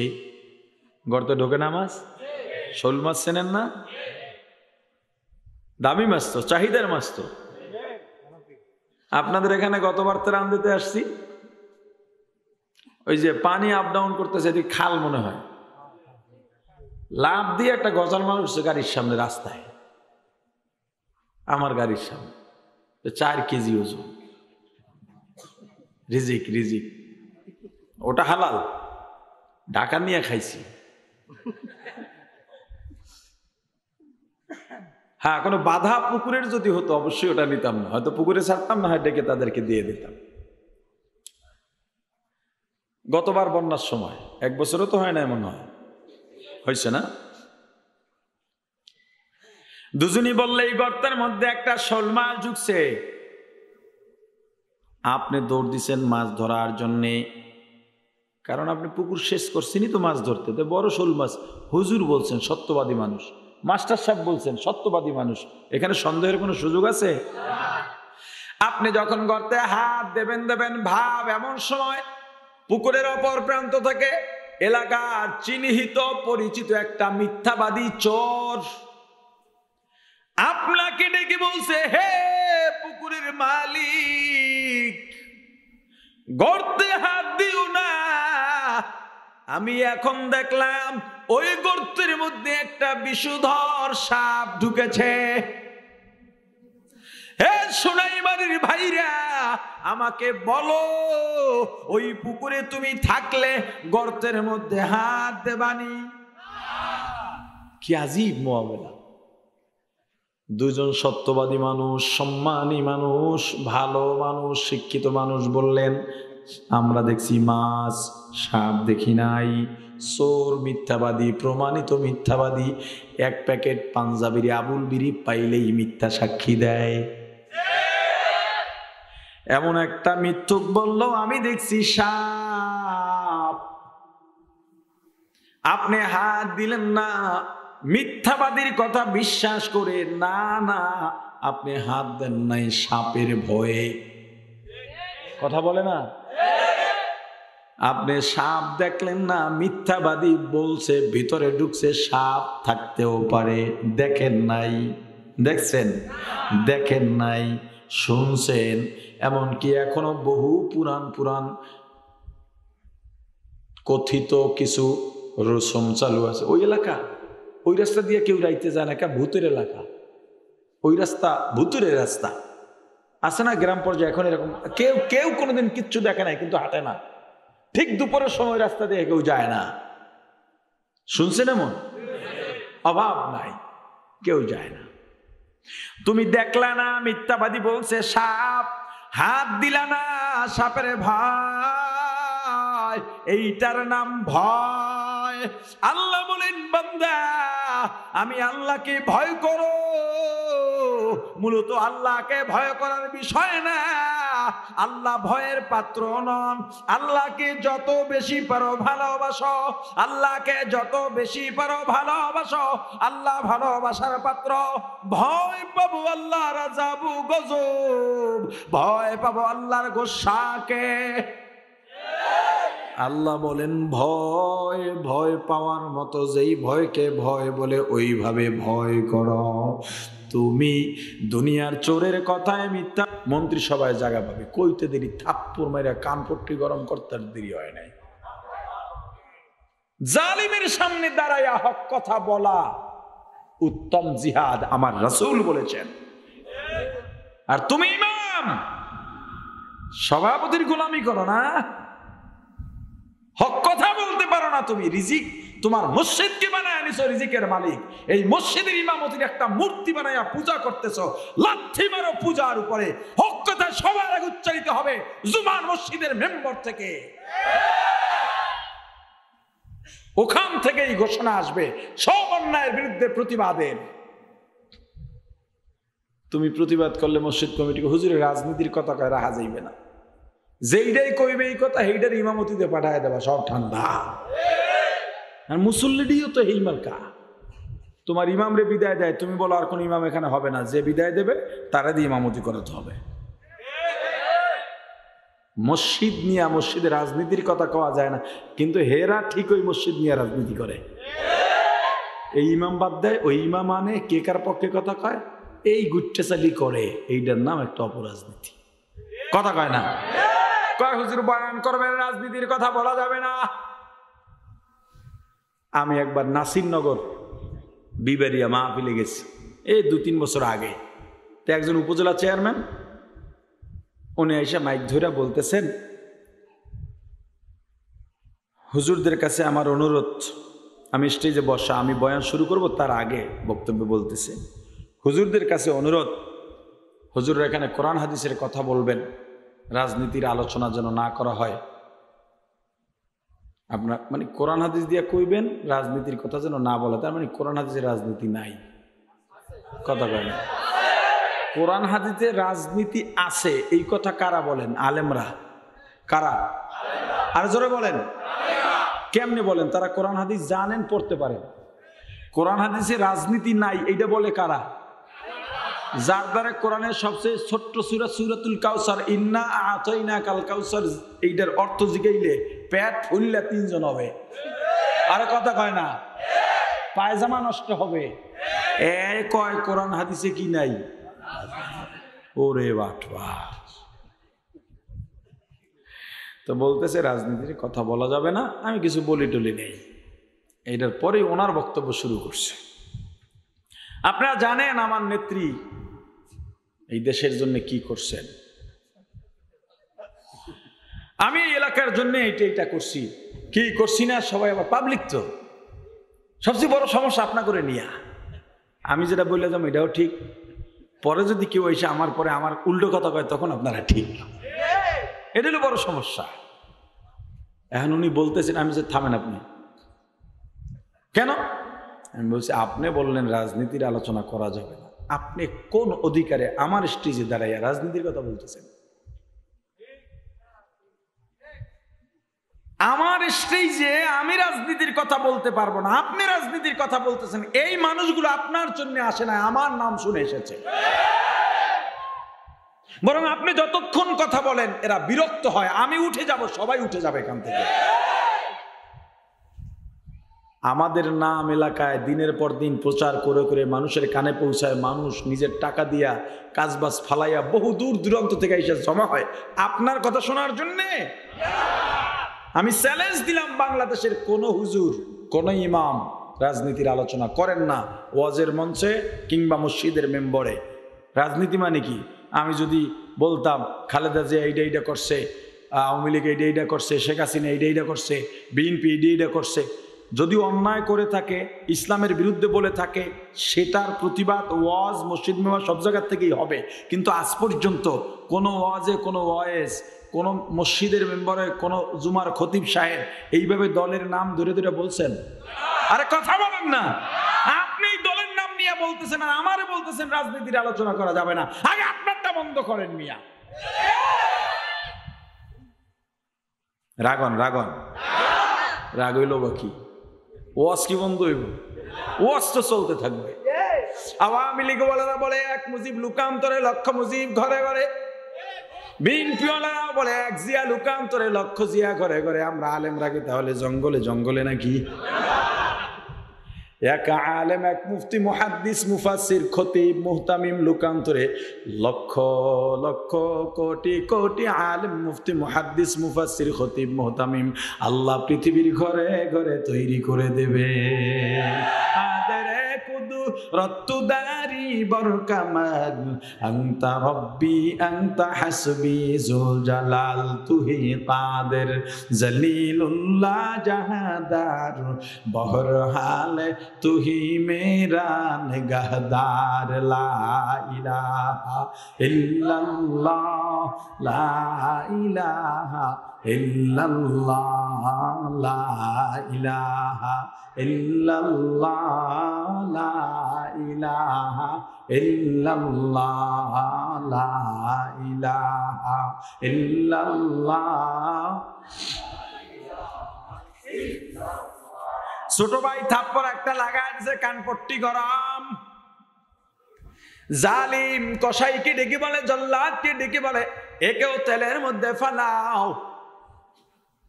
S1: গর্তে ঢোকে না মাছ? শোল মাছ চেনেন না? দামি মাছ তো, চাহিদার মাছ তো। আপনাদের এখানে গতবার রান দিতে আসছি, ওই যে পানি আপ ডাউন করতেছে, এদিকে খাল মনে হয়, লাভ দিয়ে একটা গজাল মাছ উঠছে গাড়ির সামনে, রাস্তায়, আমার গাড়ির সামনে, 4 কেজি ওজন। রিজিক রিজিক, ওটা হালাল, ঢাকা নিয়ে খাইছি। হ্যাঁ, কোনো বাধা পুকুরের যদি হতো অবশ্যই ওটা নিতাম না, হয়তো পুকুরে ছাড়তাম না, হয় ডেকে তাদেরকে দিয়ে দিতাম। গতবার বন্যার সময়, 1 বছরও তো হয় না, এমন হয়, হয়েছে না? দুজনই বললে এই গর্তের মধ্যে একটা শোল মাছ ঢুকছে। আপনি দৌড় দিচ্ছেন মাছ ধরার জন্যে, কারণ আপনি পুকুর শেষ করছেনই তো মাছ ধরতে, তো বড় শোল মাছ। হুজুর বলছেন, সত্যবাদী মানুষ, মাস্টার সাহেব বলছেন, সত্যবাদী মানুষ, এখানে সন্দেহের কোনো সুযোগ আছে? আপনি যখন গর্তে হাত দেবেন ভাব, এমন সময় পুকুরের অপর প্রান্ত থেকে এলাকার চিহ্নিত পরিচিত একটা মিথ্যাবাদী চোর আপনাকে ডেকে বলছে, হে পুকুরের মালিক, গর্তে হাত দিও না, আমি এখন দেখলাম ওই গর্তের মধ্যে একটা বিষধর সাপ ঢুকেছে। হে সোনাইবাড়ির ভাইরা, আমাকে বলো, ওই পুকুরে তুমি থাকলে গর্তের মধ্যে হাত দেবানি? কি আজীব মুআমালা! দুজন সত্যবাদী মানুষ, সম্মানী মানুষ, ভালো মানুষ, শিক্ষিত মানুষ বললেন, আমরা দেখছি মাছ, সাপ দেখি নাই। চোর মিথ্যাবাদী, প্রমাণিত মিথ্যাবাদী, 1 প্যাকেট পাঞ্জাবির আবুল বিড়ি পাইলেই মিথ্যা সাক্ষী দেয়। এমন একটা মিথ্যুক বলল, আমি দেখছি সাপ। আপনি হাত দিলেন না, মিথ্যাবাদীর কথা বিশ্বাস করে। না না, আপনি হাত দেন নাই সাপের ভয়ে। কথা বলে না? আপনি সাপ দেখলেন না, মিথ্যাবাদী বলছে ভিতরে ঢুকছে, সাপ থাকতেও পারে, দেখেন নাই। দেখছেন? দেখেন নাই, শুনছেন। এমনকি এখনো বহু পুরাণ কথিত কিছু রসম চালু আছে। ওই এলাকা, ওই রাস্তা দিয়ে কেউ যাইতে যায় না, ভূতের এলাকা, ওই রাস্তা ভূতুরের রাস্তা আছে না গ্রাম পর্যায়ে। এখন এরকম কেউ কোনোদিন কিচ্ছু দেখে নাই, কিন্তু হাঁটে না, ঠিক দুপুরের সময় রাস্তা দিয়ে কেউ যায় না। শুনছেন? এমন অভাব নাই, কেউ যায় না। তুমি দেখলা না, মিথ্যাবাদী বলছে সাপ, হাত দিলা না সাপের ভাই, এইটার নাম ভয়। আল্লাহ বলেন, বান্দা, আমি আল্লাহকে ভয় করো। মূলত আল্লাহকে ভয় করার বিষয় না, আল্লাহ ভয়ের পাত্র নন। আল্লাহকে যত বেশি পারো ভালোবাসো, আল্লাহকে যত বেশি পারো ভালোবাসো, আল্লাহ ভালোবাসার পাত্র। ভয় পাবো আল্লাহর আযাবু গজব, ভয় পাবো আল্লাহর গোসাকে। আল্লাহ বলেন, ভয় পাওয়ার মতো যেই ভয়কে ভয় বলে, ওইভাবে ভয় করো। তুমি দুনিয়ার চোরের কথায় মিথ্যা, মন্ত্রিসভায় জায়গা পাবে, কইতে দেরি, থাপ্পড় মাইরা কানপট্টি গরম করতে দেরি হয় নাই। জালিমের সামনে দাঁড়ায়া হক কথা বলা উত্তম জিহাদ, আমার রাসূল বলেছেন। আর তুমি ইমাম, সভাপতির গোলামি করো না, হক কথা বলতে পারো না, তুমি রিজিক তোমার মসজিদকে বানায় আনিছো রিজিকের মালিক, এই মসজিদের ইমামতির একটা মূর্তি বানায়া পূজা করতেছো, লাথি মারো পূজার উপরে। হক কথা সবার আগে উচ্চারিত হবে জুমার মসজিদের মেম্বার থেকে, ওখান থেকেই ঘোষণা আসবে সব অন্যায়ের বিরুদ্ধে প্রতিবাদের। তুমি প্রতিবাদ করলে মসজিদ কমিটিকে হুজুরের রাজনীতির কথা কয় রাখা যাইবে না, যেইটাই কইবে এই কথা সেইটার ইমামতিতে পাঠায় দেবা, সব ঠান্ডা। আর মুসল্লিটিও তো এই মার্কা, তোমার ইমামরে বিদায় দেয়, তুমি বলো আর কোন ইমাম এখানে হবে না, যে বিদায় দেবে তারা দিয়ে ইমামতি করাতে হবে। মসজিদ নিয়ে মসজিদের রাজনীতির কথা কওয়া যায় না, কিন্তু হেরা ঠিক ওই মসজিদ নিয়ে রাজনীতি করে। এই ইমাম বাদ দেয়, ওই ইমাম আনে, কে কার পক্ষে কথা কয়, এই গুট্টেচালি করে, এইটার নাম একটা অপরাজনীতি। কথা কয় না, কয় হুজুর বয়ান করবেন, রাজনীতির কথা বলা যাবে না। আমি একবার নাসিরনগর বিবেরিয়া মাহফিলে গেছি, এই 2-3 বছর আগে। তো একজন উপজেলা চেয়ারম্যান উনি এসে মাইক ধরে বলতেছেন, হুজুরদের কাছে আমার অনুরোধ, আমি স্টেজে বসা, আমি বয়ান শুরু করব তার আগে বক্তব্য বলতেছে, হুজুরদের কাছে অনুরোধ, হুজুররা এখানে কোরআন হাদিসের কথা বলবেন, রাজনীতির আলোচনা যেন না করা হয়। আপনার মানে কোরআন হাদিস দিয়ে কইবেন, রাজনীতির কথা যেন না বলে, তার মানে কোরআন হাদিসের রাজনীতি নাই। কথা কয় না, কোরআন হাদিসে রাজনীতি আছে, এই কথা কারা বলেন? আলেমরা। কারা? আর জোরে বলেন। কেমনে বলেন? তারা কোরআন হাদিস জানেন, পড়তে পারেন। কোরআন হাদিসে রাজনীতি নাই এইটা বলে কারা? যার দ্বারা কোরআনের সবচেয়ে ছোট্ট সূরা সূরাতুল কাউসার, ইন্না আতাইনা কাল কাউসার, এইটার অর্থ জিগাইলে পেট ফুললে 3 জন হবে। আর কথা কয় না, পায়জামা নষ্ট হবে। কয় কোরআন হাদিসে কি নাই? ওরে বাটবা। তো বলতেছে রাজনীতির কথা বলা যাবে না, আমি কিছু বলি টলি নেই। এইটার পরে ওনার বক্তব্য শুরু করছে। আপনারা জানেন আমার নেত্রী এই দেশের জন্য কি করছেন। আমি এই এলাকার জন্য এইটা করছি, কি করছি না সবাই আবার পাবলিক। তো সবচেয়ে বড় সমস্যা আপনা করে নিয়া, আমি যেটা বললে যাবো এটাও ঠিক, পরে যদি কেউ এসে আমার পরে আমার উল্টো কথা কয় তখন আপনারা ঠিক। এটা হলো বড় সমস্যা। এখন উনি বলতেছেন, আমি যে থামেন আপনি, কেন? আমি বলছি আপনি বললেন রাজনীতির আলোচনা করা যাবে না, আপনি কোন অধিকারে আমার স্টেজে দাঁড়াইয়া রাজনীতির কথা বলতেছেন? আমার স্টেজে আমি রাজনীতির কথা বলতে পারবো না, আপনি রাজনীতির কথা বলতেছেন। এই মানুষগুলো আপনার জন্য আসে না, আমার নাম শুনে এসেছে। বরং আপনি যতক্ষণ কথা বলেন এরা বিরক্ত হয়, আমি উঠে যাব, সবাই উঠে যাবে এখান থেকে। আমাদের নাম এলাকায় দিনের পর দিন প্রচার করে করে মানুষের কানে পৌঁছায়, মানুষ নিজের টাকা দিয়া কাজবাজ ফালাইয়া বহু দূর দূরান্ত থেকে এসে জমা হয় আপনার কথা শোনার জন্যে। আমি চ্যালেঞ্জ দিলাম, বাংলাদেশের কোন হুজুর, কোন ইমাম রাজনীতির আলোচনা করেন না ওয়াজের মঞ্চে কিংবা মসজিদের মেম্বরে। রাজনীতি মানে কি? আমি যদি বলতাম খালেদা জিয়া এইটা করছে, আওয়ামী লীগ এইটা করছে, শেখ হাসিনা এইটা করছে, বিএনপি এইটা করছে, যদি অন্যায় করে থাকে, ইসলামের বিরুদ্ধে বলে থাকে, সেটার প্রতিবাদ ওয়াজ মসজিদ মেম্বার সব জায়গার থেকেই হবে। কিন্তু আজ পর্যন্ত কোনো ওয়াজে, কোনো ওয়াইজ, কোনো মসজিদের মেম্বারে, কোনো জুমার খতিব সাহেব এইভাবে দলের নাম ধরে ধরে বলছেন? আরে কথা বলেন না, আপনি দলের নাম নিয়ে বলতেছেন আর আমারে বলতেছেন রাজনীতির আলোচনা করা যাবে না। আগে আপনারটা বন্ধ করেন মিয়া। রাগন রাগন রাগ হইল বা কি? ওয়াজ কি বন্ধ হইব? ওয়াজ তো চলতে থাকবে। আওয়ামী লীগ ওয়ালারা বলে এক মুজিব লুকান্তরে লক্ষ মুজিব ঘরে ঘরে, বিএনপি ওয়ালারা বলে এক জিয়া লুকান্তরে লক্ষ জিয়া ঘরে ঘরে। আমরা আলেমরা কি তাহলে জঙ্গলে জঙ্গলে নাকি? এক আলেম, এক মুফতি, মুহাদ্দিস, মুফাসসির, খতিব, মুহতামিম লুকান্তরে লক্ষ লক্ষ কোটি কোটি আলেম, মুফতি, মুহাদ্দিস, মুফাসসির, খতিব, মুহতামিম আল্লাহ পৃথিবীর ঘরে ঘরে তৈরি করে দেবে। আদরে কুদু রত্তু দারি বরকামাল আনতা রব্বি আনতা হাসবি জুল জালাল তুহি কাদের জলিলুল্লাহ জাহাদার বহরহাল তুহি মেরা নিগাহদার লা ইলাহা ইল্লাল্লাহ লা ইলাহা ইল্লাল্লাহ লা ইলাহা ইল্লাল্লাহ লা ইলাহা ইল্লাল্লাহ লা ইলাহা ইল্লাল্লাহ। ছোট ভাই থাপ্পড় একটা লাগায় দিছে, কানপট্টি গরম। জালিম কসাইকে ডেকে বলে, জল্লাদকে ডেকে বলে, একেও তেলের মধ্যে ফালাও।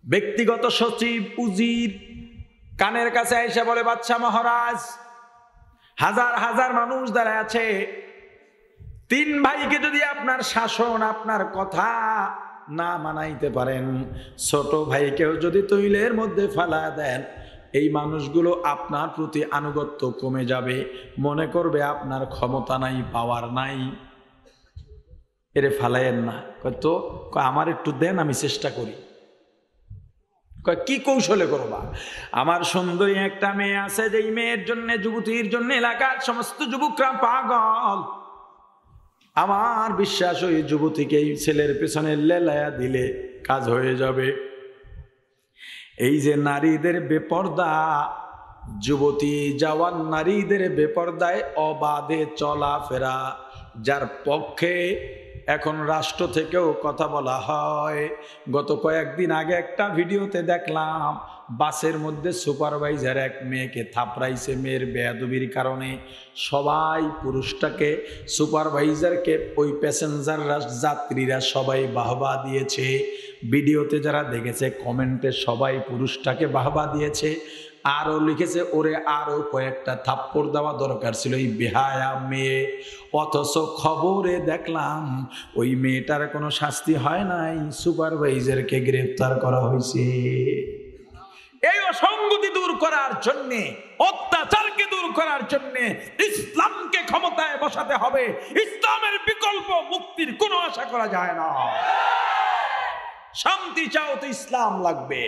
S1: ব্যক্তিগত সচিব উজির কানের কাছে এসে বলে, বাদশা মহারাজ, হাজার হাজার মানুষ দাঁড়ায় আছে, তিন ভাইকে যদি আপনার শাসন, আপনার কথা না মানাইতে পারেন, ছোট ভাইকেও যদি তৈলের মধ্যে ফালা দেন, এই মানুষগুলো আপনার প্রতি আনুগত্য কমে যাবে, মনে করবে আপনার ক্ষমতা নাই, পাওয়ার নাই, এরে ফালাইয়েন না। তো আমার একটু দেন, আমি চেষ্টা করি। কি কৌশলে করবা? আমার সুন্দরী একটা মেয়ে আছে, যেই মেয়ের জন্য, যুবতীর জন্য এলাকার সমস্ত যুবকরা পাগল। আমার বিশ্বাস ওই যুবতীকে এই ছেলের পেছনে লেলায়া দিলে কাজ হয়ে যাবে। এই যে নারীদের বেপর্দা, যুবতী জওয়ান নারীদের বেপর্দায় অবাধে চলাফেরা, যার পক্ষে এখন রাষ্ট্র থেকেও কথা বলা হয়। গত কয়েকদিন আগে একটা ভিডিওতে দেখলাম, বাসের মধ্যে সুপারভাইজার এক মেয়েকে থাপড়াইছে মেয়ের বেয়াদবির কারণে। সবাই পুরুষটাকে, সুপারভাইজারকে, ওই প্যাসেঞ্জাররা, যাত্রীরা সবাই বাহবা দিয়েছে। ভিডিওতে যারা দেখেছে কমেন্টে সবাই পুরুষটাকে বাহবা দিয়েছে। আরও লিখেছে, ওরে আরও কয়েকটা থাপ্পড় দেওয়া দরকার ছিল এই বেহায়া মেয়ে। অথচ খবরে দেখলাম ওই মেয়েটার কোনো শাস্তি হয় নাই, সুপারভাইজারকে গ্রেফতার করা হয়েছে। এই অসঙ্গতি দূর করার জন্যে, অত্যাচারকে দূর করার জন্যে ইসলামকে ক্ষমতায় বসাতে হবে। ইসলামের বিকল্প মুক্তির কোনো আশা করা যায় না। শান্তি চাও তো ইসলাম লাগবে।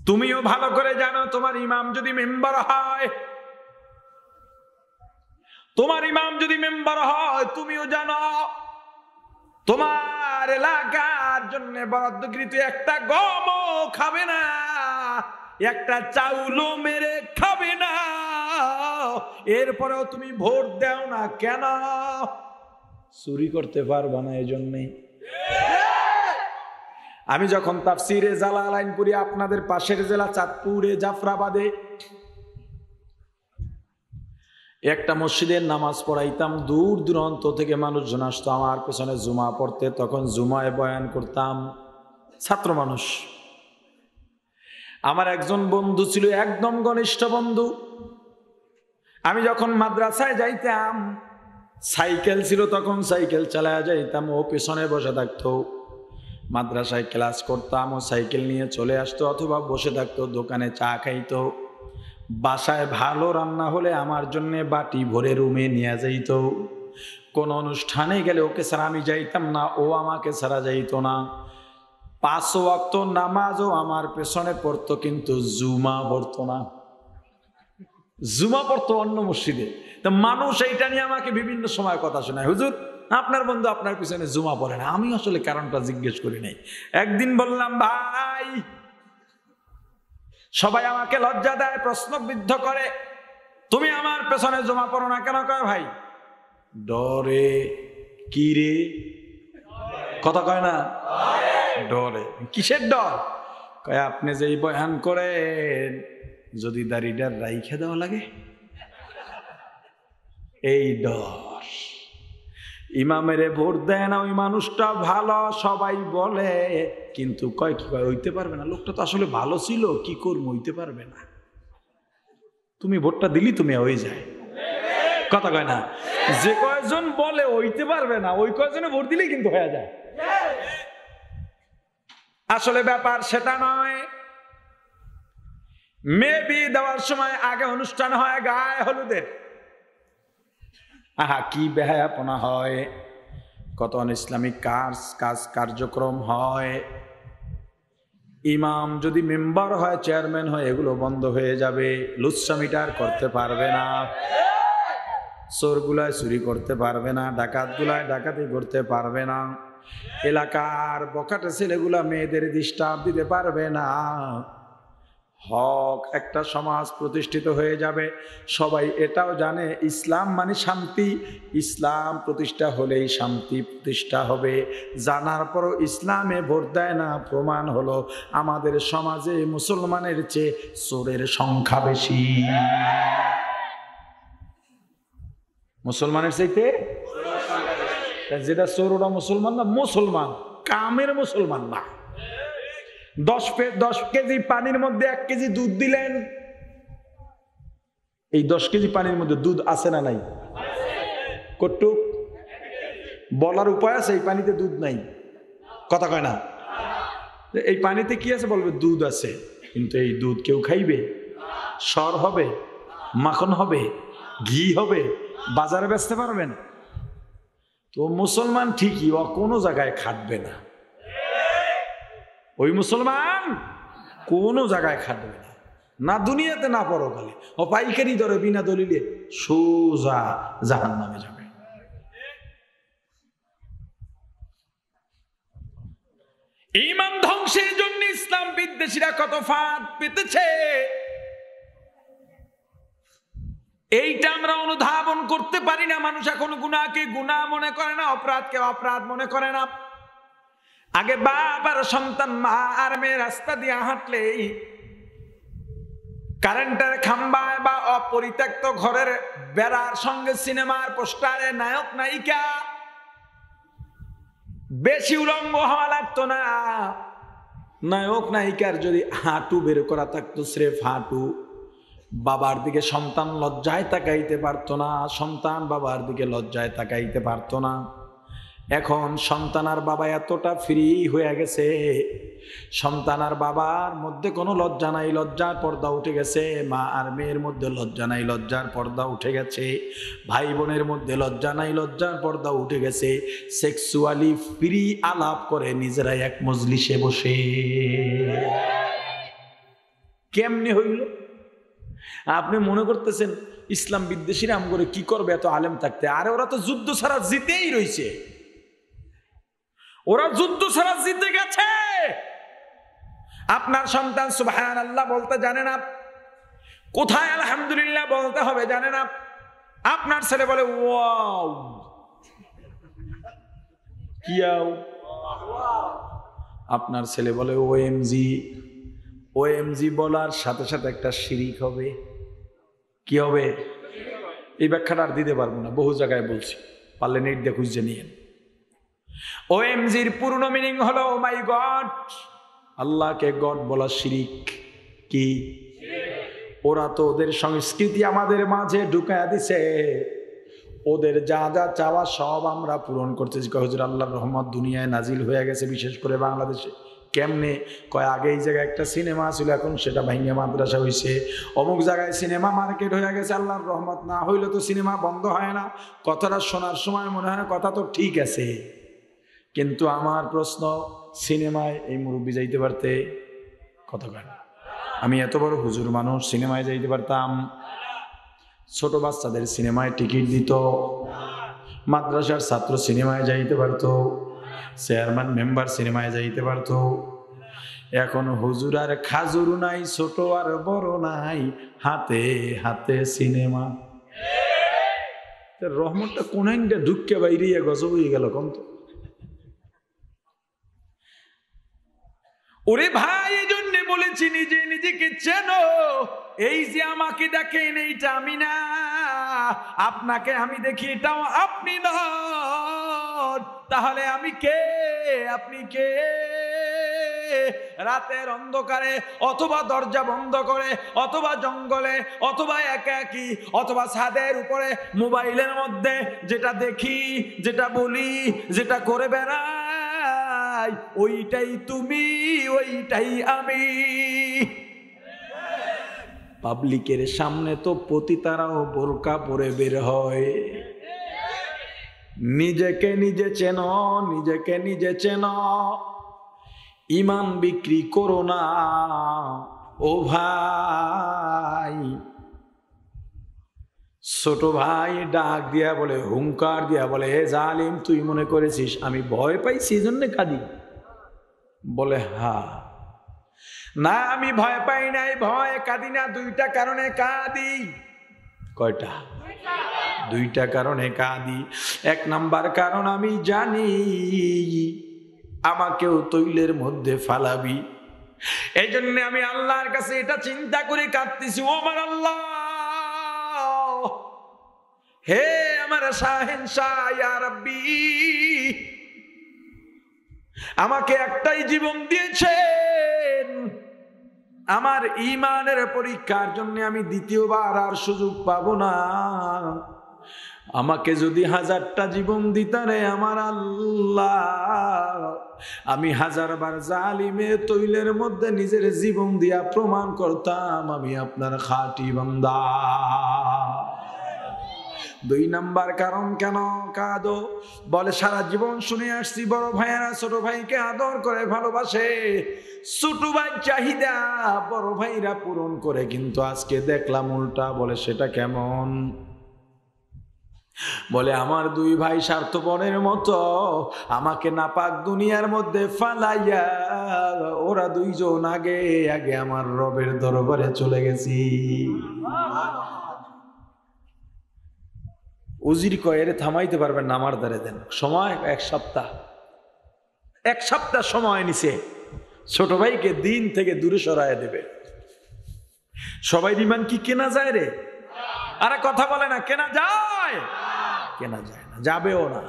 S1: তুমিও ভালো করে জানো, তোমার ইমাম যদি মেম্বার হয়, তোমার ইমাম যদি মেম্বার হয়, তুমিও জানো তোমার এলাকার জন্য বরাদ্দকৃত একটা গমও খাবে না, একটা চাউলও মেরে খাবে না। এরপরেও তুমি ভোট দাও না কেন? চুরি করতে পারবা না, এই জন্যে। আমি যখন তাফসিরে জালালাইন পড়ি, আপনাদের পাশের জেলা চাঁদপুরে জাফরাবাদে একটা মসজিদের নামাজ পড়াইতাম। দূর দূরান্ত থেকে মানুষজন আসতো আমার পেছনে জুমা পড়তে। তখন জুমায় বয়ান করতাম, ছাত্র মানুষ। আমার একজন বন্ধু ছিল, একদম ঘনিষ্ঠ বন্ধু। আমি যখন মাদ্রাসায় যাইতাম, সাইকেল ছিল তখন, সাইকেল চালায় যাইতাম, ও পেছনে বসে থাকতো। মাদ্রাসায় ক্লাস করতাম, ও সাইকেল নিয়ে চলে আসতো, অথবা বসে থাকতো, দোকানে চা খাইতো। বাসায় ভালো রান্না হলে আমার জন্য বাটি ভরে রুমে নিয়ে যাইত। কোন অনুষ্ঠানে গেলে ওকে ছাড়া আমি যাইতাম না, ও আমাকে ছাড়া যাইতো না। 5 ওয়াক্ত নামাজও আমার পেছনে পড়তো, কিন্তু জুমা পড়তো না। জুমা পড়তো অন্য মসজিদে। তো মানুষ এইটা নিয়ে আমাকে বিভিন্ন সময় কথা শোনায়, হুজুর আপনার বন্ধু আপনার পিছনে জুমা পড়ে না। আমি আসলে কারণটা জিজ্ঞেস করি নাই। একদিন বললাম, ভাই, সবাই আমাকে লজ্জা দেয়, প্রশ্নবিদ্ধ করে, তুমি আমার পেছনে জমা পড়ো না কেন? কয় ভাই, ডরে। কি রে? কথা কয় না, ডরে। কিসের ডর? কয় আপনি যেই বয়ান করেন, যদি দাড়িটা রাইখে দেওয়া লাগে, এই ডর। ইমামেরে ভোট দেয় না, ওই মানুষটা ভালো সবাই বলে, কিন্তু কয় কি কয় হইতে পারবে না। লোকটা তো আসলে ভালো ছিল, কি করবো, হইতে পারবে না। তুমি ভোটটা দিলি, তুমি হয়ে যায়। কথা কয় না? যে কয়জন বলে হইতে পারবে না, ওই কয়জনে ভোট দিলেই কিন্তু হয়ে যায়। আসলে ব্যাপার সেটা নয়। মেয়ে বিয়ে দেওয়ার সময় আগে অনুষ্ঠান হয় গায়ে হলুদের। আহা কি বেহায়াপনা হয়, কত ইসলামিক কার্যক্রম হয়। ইমাম যদি মেম্বার হয়, চেয়ারম্যান হয়, এগুলো বন্ধ হয়ে যাবে। লুচ্ছামিটার করতে পারবে না, চোরগুলায় চুরি করতে পারবে না, ডাকাতগুলায় ডাকাতি করতে পারবে না, এলাকার বখাটে ছেলেগুলা মেয়েদের ডিস্টার্ব দিতে পারবে না। হক একটা সমাজ প্রতিষ্ঠিত হয়ে যাবে। সবাই এটাও জানে ইসলাম মানে শান্তি, ইসলাম প্রতিষ্ঠা হলেই শান্তি প্রতিষ্ঠা হবে। জানার পরও ইসলামে ভোট দেয় না, প্রমাণ হলো আমাদের সমাজে মুসলমানের চেয়ে চোরের সংখ্যা বেশি। মুসলমানের চাইতে যেটা চোর ওটা মুসলমান না, মুসলমান কামের মুসলমান না। 10 কেজি পানির মধ্যে 1 কেজি দুধ দিলেন, এই 10 কেজি পানির মধ্যে দুধ আছে না নাই? কটুক বলার উপায় আছে? এই পানিতে দুধ নাই, কথা কয় না। এই পানিতে কি আছে? বলবে দুধ আছে। কিন্তু এই দুধ কেউ খাইবে? সর হবে, মাখন হবে, ঘি হবে, বাজারে বেচতে পারবেন? তো মুসলমান ঠিকই, ও কোনো জায়গায় খাটবে না। ওই মুসলমান কোনো জায়গায় খাটবে না, না দুনিয়াতে না পরকালে। ও পাইকারি দরে বিনা দলিলে সোজা জাহান্নামে যাবে। ঈমান ধ্বংসের জন্য ইসলাম বিদ্বেষীরা কত ফাঁদ পেতেছে, এইটা আমরা অনুধাবন করতে পারি না। মানুষ এখন গুনাহকে গুনাহ মনে করে না, অপরাধকে অপরাধ মনে করে না। আগে বাপ আর সন্তান, মা আর মেয়ে রাস্তা দিয়ে হাঁটলেই কারেন্টের খাম্বায় বা অপরিত্যক্ত ঘরের বেড়ার সঙ্গে সিনেমার পোস্টারে নায়ক নায়িকা, বেশি উলঙ্গ হওয়া লাগতো না। নায়ক নায়িকার যদি হাঁটু বের করা থাকতো, স্রেফ হাঁটু, বাবার দিকে সন্তান লজ্জায় তাকাইতে পারতো না, সন্তান বাবার দিকে লজ্জায় তাকাইতে পারতো না। এখন সন্তান আর বাবা এতটা ফ্রি হয়ে গেছে, সন্তান আর বাবার মধ্যে কোনো লজ্জা নাই, লজ্জার পর্দা উঠে গেছে। মা আর মেয়ের মধ্যে লজ্জা নাই, লজ্জার পর্দা উঠে গেছে। ভাই বোনের মধ্যে লজ্জা নাই, লজ্জার পর্দা উঠে গেছে। সেক্সুয়ালি ফ্রি আলাপ করে নিজেরাই এক মজলিসে বসে। কেমনে হইল? আপনি মনে করতেছেন ইসলাম বিদ্বেষীরা আম করে কি করবে এত আলেম থাকতে? আরে ওরা তো যুদ্ধ ছাড়া জিতেই রয়েছে, ওরা যুদ্ধ ছাড়া জিতে গেছে। আপনার সন্তান সুবহানাল্লাহ বলতে জানে না, কোথায় আলহামদুলিল্লাহ বলতে হবে জানে না। আপনার ছেলে বলে ওয়াও, কিয়াও। আপনার ছেলে বলে ওএমজি। ওএমজি বলার সাথে সাথে একটা শিরিক হবে। কি হবে? এই ব্যাখ্যাটা আর দিতে পারবো না, বহু জায়গায় বলছি, পারলে নেট দিয়ে খুঁজে নিয়েন। ওএমজির পূর্ণ মিনিং হলো ও মাই গড। আল্লাহকে গড বলা শিরিক। কি? ওরা তো ওদের সংস্কৃতি আমাদের মাঝে ঢুকায়া দিছে, ওদের যা যা চাওয়া সব আমরা পূরণ করতেছি। হুজুর আল্লাহর রহমত দুনিয়ায় নাজিল হয়ে গেছে, বিশেষ করে বাংলাদেশে। কেমনে? কয় আগে এই জায়গায় একটা সিনেমা ছিল, এখন সেটা ভাঙিয়া মাদ্রাসা হয়েছে। অমুক জায়গায় সিনেমা মার্কেট হয়ে গেছে, আল্লাহর রহমত না হইলে তো সিনেমা বন্ধ হয় না। কথাটা শোনার সময় মনে হয় কথা তো ঠিক আছে, কিন্তু আমার প্রশ্ন, সিনেমায় এই মুরব্বী যাইতে পারতে? কতক্ষণ? আমি এত বড় হুজুর মানুষ, সিনেমায় যাইতে পারতাম? ছোট বাচ্চাদের সিনেমায় টিকিট দিত, মাদ্রাসার ছাত্র সিনেমায় যাইতে পারতো, চেয়ারম্যান মেম্বার সিনেমায় যাইতে পারতো। এখন হুজুর আর খাজুর নাই, ছোট আর বড় নাই, হাতে হাতে সিনেমা। রহমতটা কোন ঢুকে বাইরে গজব হয়ে গেল কম তো। ওরে ভাই, এই জন্য বলেছি নিজে নিজেকে চেনো। এই যে আমাকে দেখেন, এইটা আমি না, আপনাকে আমি দেখি, এটাও আপনি নন। তাহলে আমি কে? আপনি কে? রাতের অন্ধকারে, অথবা দরজা বন্ধ করে, অথবা জঙ্গলে, অথবা একাকী, অথবা ছাদের উপরে, মোবাইলের মধ্যে যেটা দেখি, যেটা বলি, যেটা করে বেড়াই, ওইটাই তুমি, ওইটাই আমি। পাবলিকের সামনে তো পতিতারাও বোরকা পরে বের হয়। নিজেকে নিজে চেনো, নিজেকে নিজে চেনো, ইমান বিক্রি করো না ও ভাই। ছোট ভাই ডাক দিয়া বলে, হুঙ্কার দিয়া বলে, হে জালিম, তুই মনে করেছিস আমি ভয় পাইছি এই জন্য কাঁদি? বলে হ্যাঁ। না, আমি ভয় পাই নাই, ভয় কাঁদি না, দুইটা কারণে কাঁদি। কয়টা? দুইটা কারণে কাঁদি। এক নাম্বার কারণ, আমি জানি আমাকেও তৈলের মধ্যে ফালাবি, এই জন্য আমি আল্লাহর কাছে এটা চিন্তা করে কাঁদতেছি। ও আমার আল্লাহ, হে আমার শাহেনশাহ, ইয়া রাব্বি, আমাকে একটাই জীবন দিয়েছেন, আমার ঈমানের পরীক্ষার জন্য আমি দ্বিতীয়বার আর সুযোগ পাবো না। আমাকে যদি 1000টা জীবন দিতারে আমার আল্লাহ, আমি 1000 বার জালিমের তৈলের মধ্যে নিজের জীবন দিয়া প্রমাণ করতাম আমি আপনার খাঁটি বান্দা। দুই নাম্বার কারণ কেন কাঁদো? বলে সারা জীবন শুনে আসছি বড় ভাইয়েরা ছোট ভাইকে আদর করে ভালোবাসে, ছোট ভাই চাহিদা বড় ভাইরা পূরণ করে, কিন্তু আজকে দেখলাম উল্টা। বলে সেটা কেমন? বলে আমার দুই ভাই স্বার্থপরের মতো আমাকে নাপাক দুনিয়ার মধ্যে ফালাইয়া ওরা দুইজন আগে আগে আমার রবের দরবারে চলে গেছি। উজির কয়ের থামাইতে পারবেন না, আমার দ্বারে দেন সময়। এক সপ্তাহ সময় নিছে ছোট ভাইকে দিন থেকে দূরে সরায় দেবে। সবাই ইমান কি কেনা যায় রে? আরে কথা বলে না, কেনা যায়? কেনা যায় না, যাবেও না।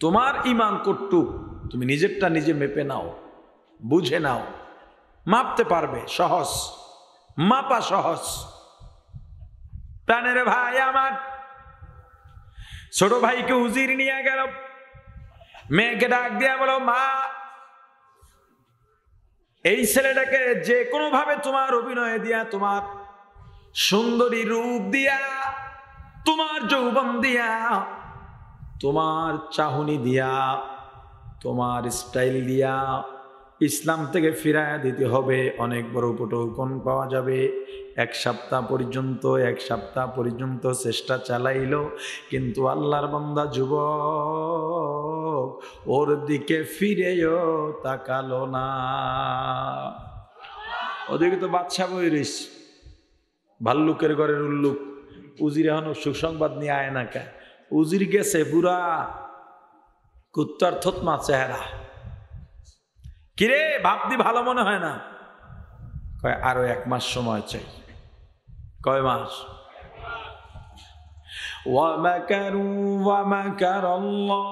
S1: তোমার ইমান কটুক, তুমি নিজেরটা নিজে মেপে নাও, বুঝে নাও, মাপতে পারবে, সহজ, মাপা সহজ। প্রাণের ভাই আমার, ছোট ভাইকে হুজির নিয়ে গেল, মেয়েকে ডাক দিয়া বলো, মা, এই ছেলেটাকে যে কোনো ভাবে তোমার অভিনয় দিয়া, তোমার সুন্দরী রূপ দিয়া, তোমার যৌবন দিয়া, তোমার চাহনি দিয়া, তোমার স্টাইল দিয়া ইসলাম থেকে ফিরায়া দিতে হবে। অনেক বড় উপটোকন পাওয়া যাবে। এক সপ্তাহ পর্যন্ত চেষ্টা চালাইল, কিন্তু আল্লাহর বান্দা যুবক ওর দিকে ফিরেও তাকালো না। ওদিকে তো বাদশা বই রইস, ভাল্লুকের ঘরের উল্লুক। উজির এখন সুসংবাদ নিয়ে আয় না কে? উজির গেছে বুড়া কুত্তার থতমা চেহারা। কিরে ভাবতি ভালো মনে হয় না? কয় আরো 1 মাস সময় চাই। কয় মাস? ওয়া মাকারু ওয়া মাকারাল্লাহ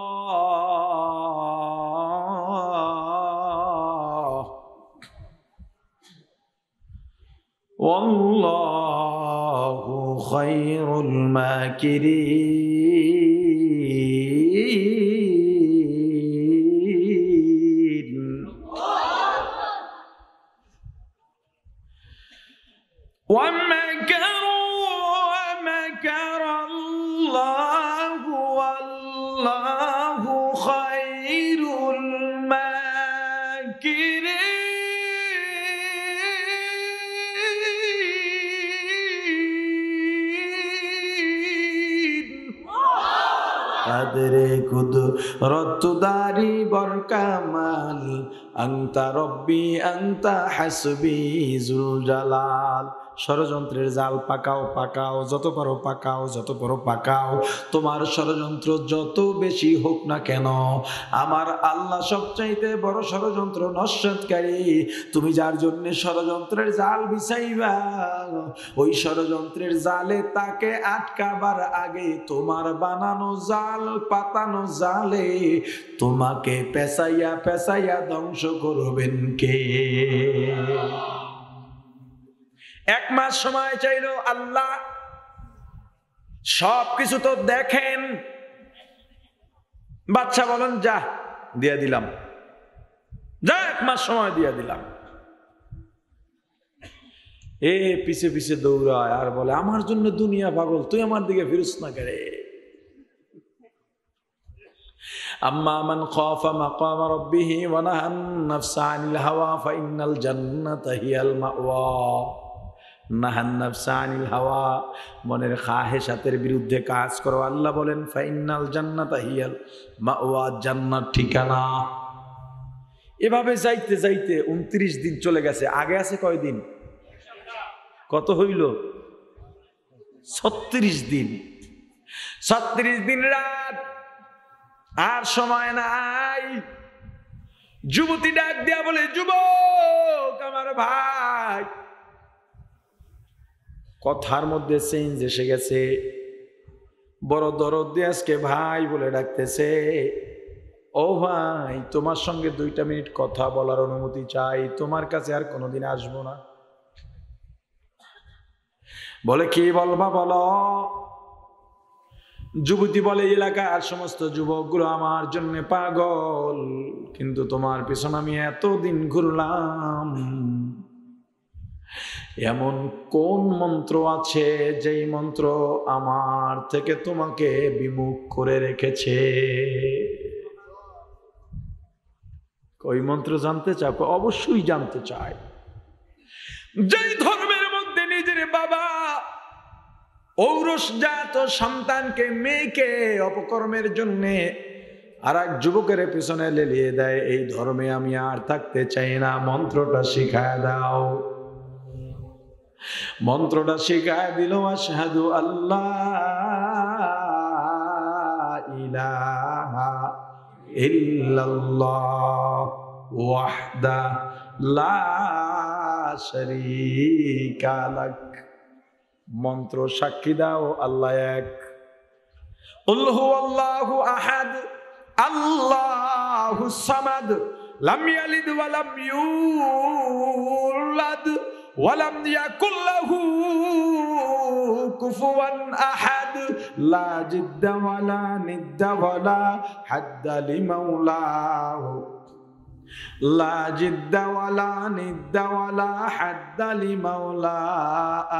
S1: ওয়াল্লাহু খায়রুল মাকিরিন। ومكروا ومكر الله والله خير الماكرين قدر قدرت داري بركمال أنت ربي أنت حسبي ذو الجلال। ষড়যন্ত্রের জাল পাকাও পাকাও, যত পারো পাকাও, যত পারো পাকাও। তোমার ষড়যন্ত্র যত বেশি হোক না কেন, আমার আল্লাহ সবচাইতে বড় ষড়যন্ত্র নস্যাৎকারী। তুমি যার জন্য ষড়যন্ত্রের জাল বিছাইবা, ওই ষড়যন্ত্রের জালে তাকে আটকাবার আগে তোমার বানানো জাল, পাতানো জালে তোমাকে পেঁচাইয়া পেঁচাইয়া ধ্বংস করবেন কে? 1 মাস সময় চাইলো আল্লাহ, সবকিছু তো দেখেন। বাদশা বলেন যা, দিয়া দিলাম, যা 1 মাস সময় দিয়া দিলাম। এ পিছে পিছে দৌড়ায় আর বলে আমার জন্য দুনিয়া পাগল, তুই আমার দিকে ফিরুস না করে। আম্মা মান খাফা মাকাম রাব্বিহি ওয়া নাহান নাফসা আনিল হাওয়া ফাইন্নাল জান্নাতা হিয়াল মাওয়া। নাহান নাফসা আনিল হাওয়া, মনের খাহেসাতের বিরুদ্ধে কাজ করো। আল্লাহ বলেন ফাইন্নাল জান্নাতা হিয়াল মাওয়া, জান্নাত ঠিকানা। এভাবে যাইতে যাইতে 29 দিন চলে গেছে। আগে আছে কয়দিন? কত হইল? 36 দিন। 36 দিন রাত, আর সময় নাই। যুবতী ডাক দিয়া বলে, যুবক আমার ভাই। কথার মধ্যে চেঞ্জ এসে গেছে, বড় দরদ দিয়ে আজকে ভাই বলে ডাকতেছে। ও ভাই, তোমার সঙ্গে 2টা মিনিট কথা বলার অনুমতি চাই, তোমার কাছে আর কোনোদিন আসবো না। বলে কি বলবা বলো। যুবতী বলে এলাকার সমস্ত যুবকগুলো আমার জন্য পাগল, কিন্তু তোমার পিছনে আমি এতদিন ঘুরলাম। এমন কোন মন্ত্র আছে যেই মন্ত্র আমার থেকে তোমাকে বিমুখ করে রেখেছে? ওই মন্ত্র জানতে চাও? অবশ্যই জানতে চাই। যেই ধর্মের মধ্যে নিজের বাবা ঔরসজাত সন্তানকে, মেয়েকে অপকর্মের জন্য আর এক যুবকের পিছনে লেলিয়ে দেয়, এই ধর্মে আমি আর থাকতে চাই না। মন্ত্রটা শিখায় দাও। মন্ত্রটা শিখায় দিল, আশহাদু আল্লাহ ইলাহা ইল্লাল্লাহ ওয়াহদাহু লা শারীকা লাক। মন্ত্র সাক্ষী দাও আল্লাহ এক। কুল হুয়াল্লাহু আহাদ আল্লাহুস সামাদ লাম ইয়ালিদ ওয়া লাম ইউলাদ ওয়া লাম ইয়াকুল লাহু কুফুয়ান আহাদ। লা জিদ্দা ওয়া লা নিদ্দা ওয়া লা হাদ্দা লিমাওলাহু। লা জিদ্দা ওয়ালা নিদ্দা ওয়ালা হাদ্দা লিমাওলা।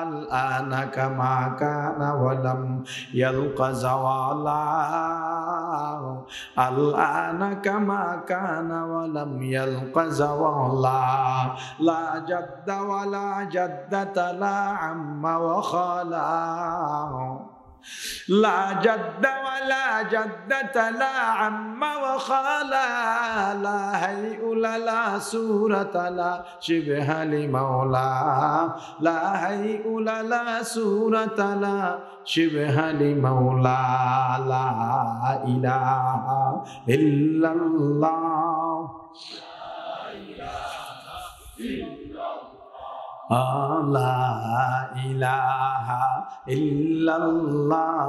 S1: আল আনা কামা কানা ওয়ালাম ইয়ালকা জাওয়ালা। আল আনা কামা কানা ওয়ালাম ইয়ালকা জাওয়ালা। লা জাদ্দা ওয়ালা জাদ্দাতা লা আম্মা ওয়া খালা। লা জাদ্দা ওয়ালা জাদ্দাতা লা আম্মা ওয়া খালা। লা হাইউলা লা সূরাতা লা শিবহা লিমাওলা। লা হাইউলা লা সূরাতা লা শিবহা লিমাওলা। লা ইলাহা ইল্লাল্লাহ। লা ইলাহা ইল্লাল্লাহ।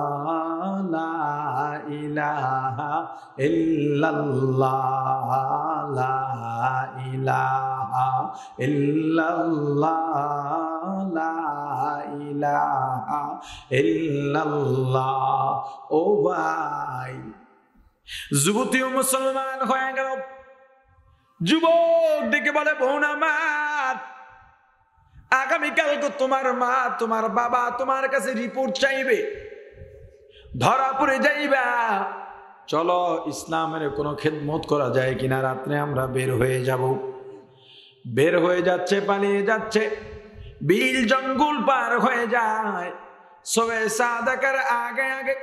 S1: লা ইলাহা ইল্লাল্লাহ। লা ইলাহা ইল্লাল্লাহ। লা ইলাহা ইল্লাল্লাহ। ও ভাই, যুবতীও মুসলমান হয়ে গেল। যুবক ডেকে বলে, বোন আমার, আগামীকাল তো তোমার মা তোমার বাবা তোমার কাছে রিপোর্ট চাইবে, ধরা পড়ে যাইবা। চলো ইসলামের কোনো খেদমত করা যায় কিনা, রাত্রে আমরা বের হয়ে যাব। বের হয়ে যাচ্ছে, পালিয়ে যাচ্ছে, বিল জঙ্গল পার হয়ে যায়। সবে সাদাকার আগে আগে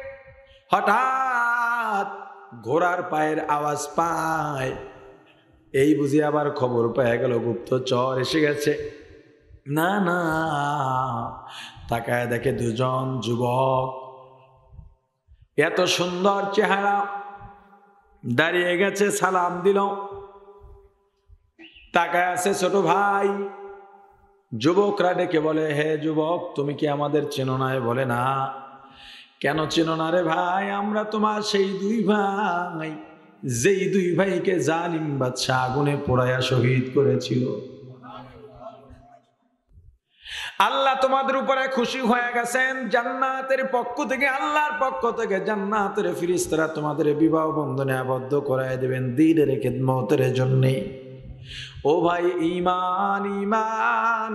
S1: হঠাৎ ঘোড়ার পায়ের আওয়াজ পায়। এই বুঝি আবার খবর পেয়ে গেল গুপ্তচর এসে গেছে। না না, তাকায় দেখে 2জন যুবক, এত সুন্দর চেহারা, দাঁড়িয়ে গেছে, সালাম দিল। তাকায় আছে ছোট ভাই। যুবকরা ডেকে বলে, হে যুবক, তুমি কি আমাদের চেনো না? বলে না। কেন চেনো না রে ভাই? আমরা তোমার সেই 2 ভাই, যেই 2 ভাইকে জালিম বাদশা আগুনে পোড়ায়া শহীদ করেছিল। আল্লাহ তোমাদের উপরে খুশি হয়ে গেছেন। জান্নাতের পক্ষ থেকে, আল্লাহর পক্ষ থেকে জান্নাতের ফেরেশতারা তোমাদের বিবাহ বন্ধনে আবদ্ধ করায় দেবেন দ্বীনের খিদমতের জন্য। ও ভাই, ঈমান ঈমান,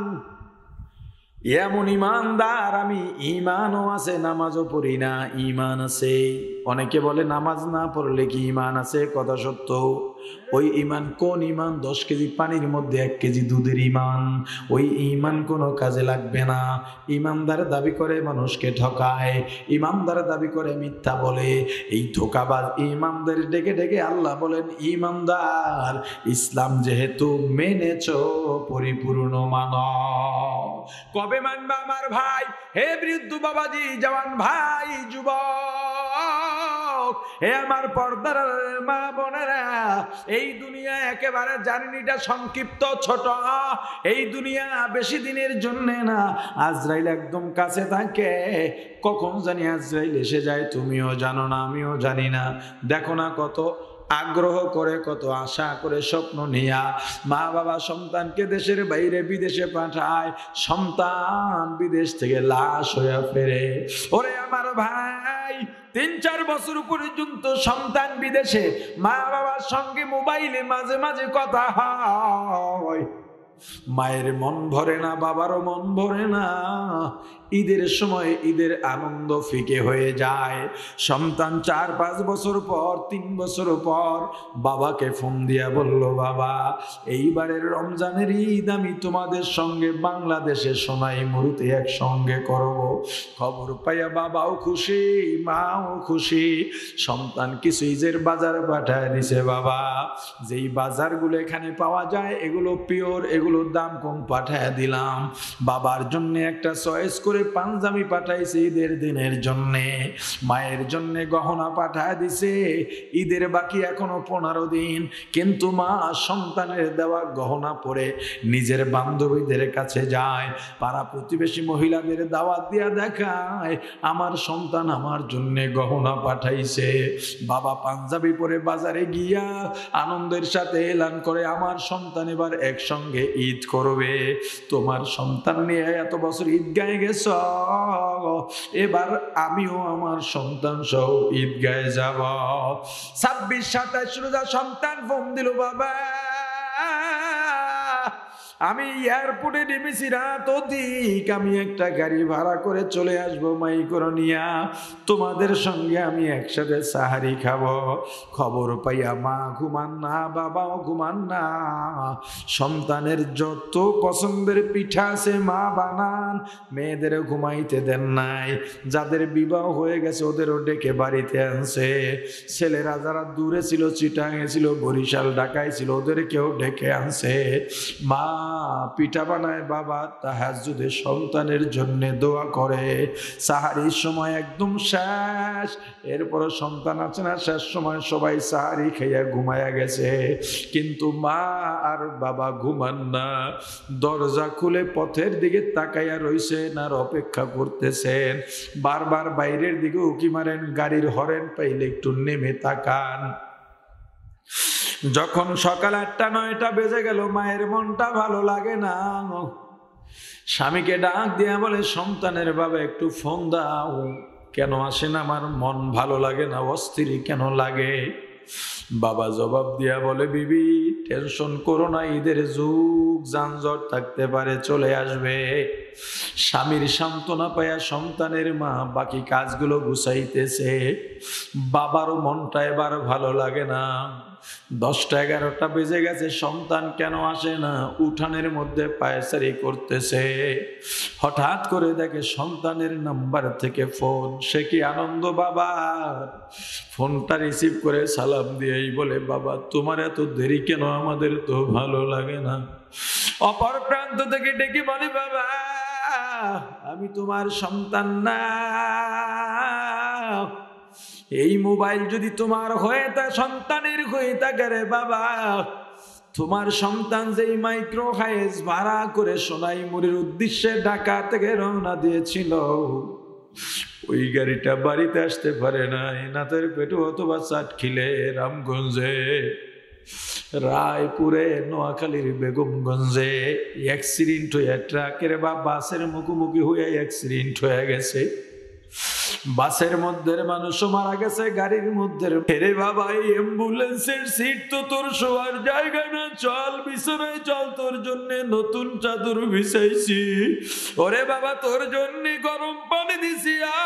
S1: এমন ইমানদার আমি, ইমানও আছে নামাজও পড়ি না, ইমান আছে। অনেকে বলে নামাজ না পড়লে কি ইমান আছে, কথা সত্য। ওই ইমান কোন ইমান? 10 কেজি পানির মধ্যে 1 কেজি দুধের ইমান। ওই ইমান কোনো কাজে লাগবে না। ইমানদার দাবি করে মানুষকে ঠকায়, ইমানদার দাবি করে মিথ্যা বলে। এই ধোঁকাবাজ ইমানদার ডেকে ডেকে আল্লাহ বলেন, ইমানদার ইসলাম যেহেতু মেনেছ পরিপূর্ণ মানো। কবে মানবা আমার ভাই? হে বৃদ্ধ বাবাজি, জওয়ান ভাই, যুবক, হে আমার পর্দার মা বোনেরা, এই দুনিয়া একেবারে জার্নিটা সংক্ষিপ্ত, ছোট। এই দুনিয়া বেশি দিনের জন্য না। আজরাইল একদম কাছে থাকে। কখন জানি আজরাইল এসে যায়, তুমিও জানো না, আমিও জানি না। দেখো না কত আগ্রহ করে, কত আশা করে, স্বপ্ন নিয়া মা বাবা সন্তানকে দেশের বাইরে বিদেশে পাঠায়, সন্তান বিদেশ থেকে লাশ হয়ে ফেরে। ওরে আমার ভাই, 3-4 বছর পর্যন্ত সন্তান বিদেশে, মা বাবার সঙ্গে মোবাইলে মাঝে মাঝে কথা হয়। মায়ের মন ভরে না, বাবারও মন ভরে না। ঈদের সময় ঈদের আনন্দ ফিকে হয়ে যায়। সন্তান 4-5 বছর পর, 3 বছর পর বাবাকে ফোন দিয়া বলল, বাবা এইবারের রমজানের ঈদ আমি তোমাদের সঙ্গে বাংলাদেশে সোনাই মুড়িতে একসঙ্গে করব। খবর পাইয়া বাবাও খুশি, মাও খুশি। সন্তান কিছু ঈদের বাজার পাঠায় দিছে। বাবা, যেই বাজারগুলো এখানে পাওয়া যায় এগুলো পিওর, এগুলোর দাম কম, পাঠায় দিলাম। বাবার জন্য একটা চয়েস করে পাঞ্জাবি পাঠাইছে ঈদের দিনের জন্যে। মায়ের জন্য গহনা পাঠায় দিছে। ঈদের বাকি এখনো 15 দিন, কিন্তু মা সন্তানের দেওয়া গহনা পরে নিজের বান্ধবীদের কাছে যায়, পাড়া প্রতিবেশী মহিলাদের দাওয়াত দিয়া দেখায়, আমার সন্তান আমার জন্য গহনা পাঠাইছে। বাবা পাঞ্জাবি পরে বাজারে গিয়া আনন্দের সাথে এলান করে, আমার সন্তান এবার একসঙ্গে ঈদ করবে। তোমার সন্তান নিয়ে এত বছর ঈদগাহে গেছ, এবার আমিও আমার সন্তান সহ ঈদগাহে যাব। 26-27 রোজা সন্তান ফোন দিল, বাবা আমি এয়ারপোর্টে নেমেছি রাত অধিক, আমি একটা গাড়ি ভাড়া করে চলে আসবো মাইকরনিয়া, তোমাদের সঙ্গে আমি একসাথে সাহারি খাবো। খবর পাইয়া মা ঘুমান না, বাবাও ঘুমান না। সন্তানের যত পছন্দের পিঠা আছে মা বানান, মেয়েদের ঘুমাইতে দেন নাই। যাদের বিবাহ হয়ে গেছে ওদেরও ডেকে বাড়িতে আনছে। ছেলেরা যারা দূরে ছিল, চিটাঙে ছিল, বরিশাল, ঢাকায় ছিল, ওদেরকেও ডেকে আনছে। মা পিঠা বানায়, বাবা তাহাজ্জুদে সন্তানের জন্য দোয়া করে। সাহারির সময় একদম শেষ, এরপরে সন্তান আছে না, শেষ সময় সবাই সাহারি খাইয়া ঘুমায়া গেছে, কিন্তু মা আর বাবা ঘুমান না। দরজা খুলে পথের দিকে তাকাইয়া রইছেন আর অপেক্ষা করতেছেন। বারবার বাইরের দিকে উকি মারেন, গাড়ির হরেন পাইলে একটু নেমে তাকান। যখন সকাল 8-9 বেজে গেল, মায়ের মনটা ভালো লাগে না। স্বামীকে ডাক দিয়া বলে, সন্তানের বাবা একটু ফোন দাও। কেন আসে না? আমার মন ভালো লাগে না, অস্থির কেন লাগে। বাবা জবাব দিয়া বলে, বিবি টেনশন করো না, ঈদের যুগ, যানজট থাকতে পারে, চলে আসবে। স্বামীর সান্ত্বনা পায়া সন্তানের মা বাকি কাজগুলো গুছাইতেছে। বাবারও মনটা এবার ভালো লাগে না। 10-11 বেজে গেছে, সন্তান কেন আসে না? উঠানের মধ্যে পায়চারি করতেছে। হঠাৎ করে দেখে সন্তানের নাম্বার থেকে ফোন। সে কি আনন্দ বাবার! ফোনটা রিসিভ করে সালাম দিয়েই বলে, বাবা তোমার এত দেরি কেন? আমাদের তো ভালো লাগে না। অপর প্রান্ত থেকে ডেকে বলে, বাবা আমি তোমার সন্তান না। এই মোবাইল যদি তোমার হয়ে তা সন্তানের হয়ে থাকে রে বাবা, তোমার সন্তান যেই মাইক্রো হাইস ভাড়া করে সোনাইমুড়ির উদ্দেশ্যে ঢাকা থেকে রওনা দিয়েছিল, ওই গাড়িটা বাড়িতে আসতে পারে নাই। নাতের পেটু অথবা চাটখিলে, রামগঞ্জে, রায়পুরে, নোয়াখালীর বেগমগঞ্জে অ্যাক্সিডেন্ট হয়ে ট্রাকের বা বাসের মুখোমুখি হয়ে অ্যাক্সিডেন্ট হয়ে গেছে। বাসের মধ্যে মানুষও মারা গেছে, গাড়ির মধ্যে। হেরে বাবা, এই অ্যাম্বুলেন্সের সিট তো তোর শোয়ার জায়গা না, চল বিছানায় চল, তোর জন্য নতুন চাদর বিছাইছি। ওরে বাবা, তোর জন্য গরম পানি দিছি, আয়।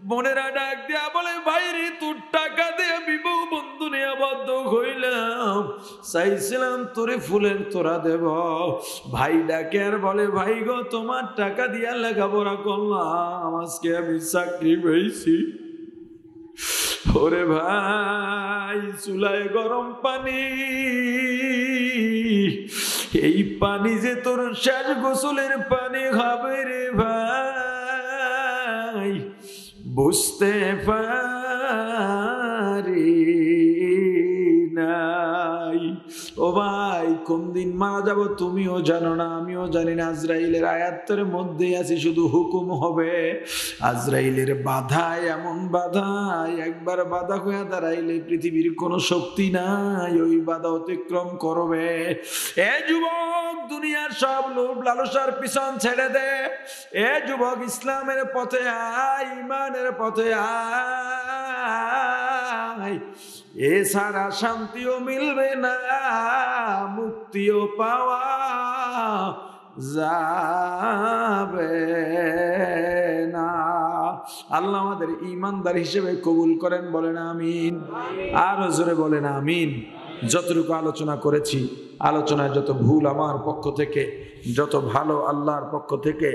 S1: বোনেরা ডাক দেয়া বলে, ভাই রে, তোর টাকা দিয়ে বিবাহ বন্ধনে আবদ্ধ হইলাম, চাইছিলাম তোরে ফুলের তোরা দেব। ভাই ডাকে আর বলে, ভাই গো, তোমার টাকা দিয়া লেখাপড়া করলাম, আজকে আমি চাকরি পেয়েছি। ওরে ভাই, চুলায় গরম পানি, এই পানি যে তোর শেষ গোসলের পানি হবে রে ভাই, বুঝতে পারি নাই। ও ভাই, কোন দিন মারা যাব তুমিও জানো না, আমিও জানি না। আজরাইলের আয়াতের মধ্যে আছে শুধু হুকুম হবে। আজরাইলের বাধায় এমন বাধায়, একবার বাধা হয়ে দাঁড়াইলে পৃথিবীর কোনো শক্তি নাই ওই বাধা অতিক্রম করবে। এ যুবক, দুনিয়ার সব লোভ লালসার পিছন ছেড়ে দে। এ যুবক, ইসলামের পথে আয়, ইমানের পথে আয়। এছাড়া শান্তিও মিলবে না, মুক্তিও পাওয়া যাবে না। আল্লাহ আমাদের ইমানদার হিসেবে কবুল করেন, বলেন আমিন। আরো জোরে বলেন আমিন। যতটুকু আলোচনা করেছি, আলোচনায় যত ভুল আমার পক্ষ থেকে, যত ভালো আল্লাহর পক্ষ থেকে।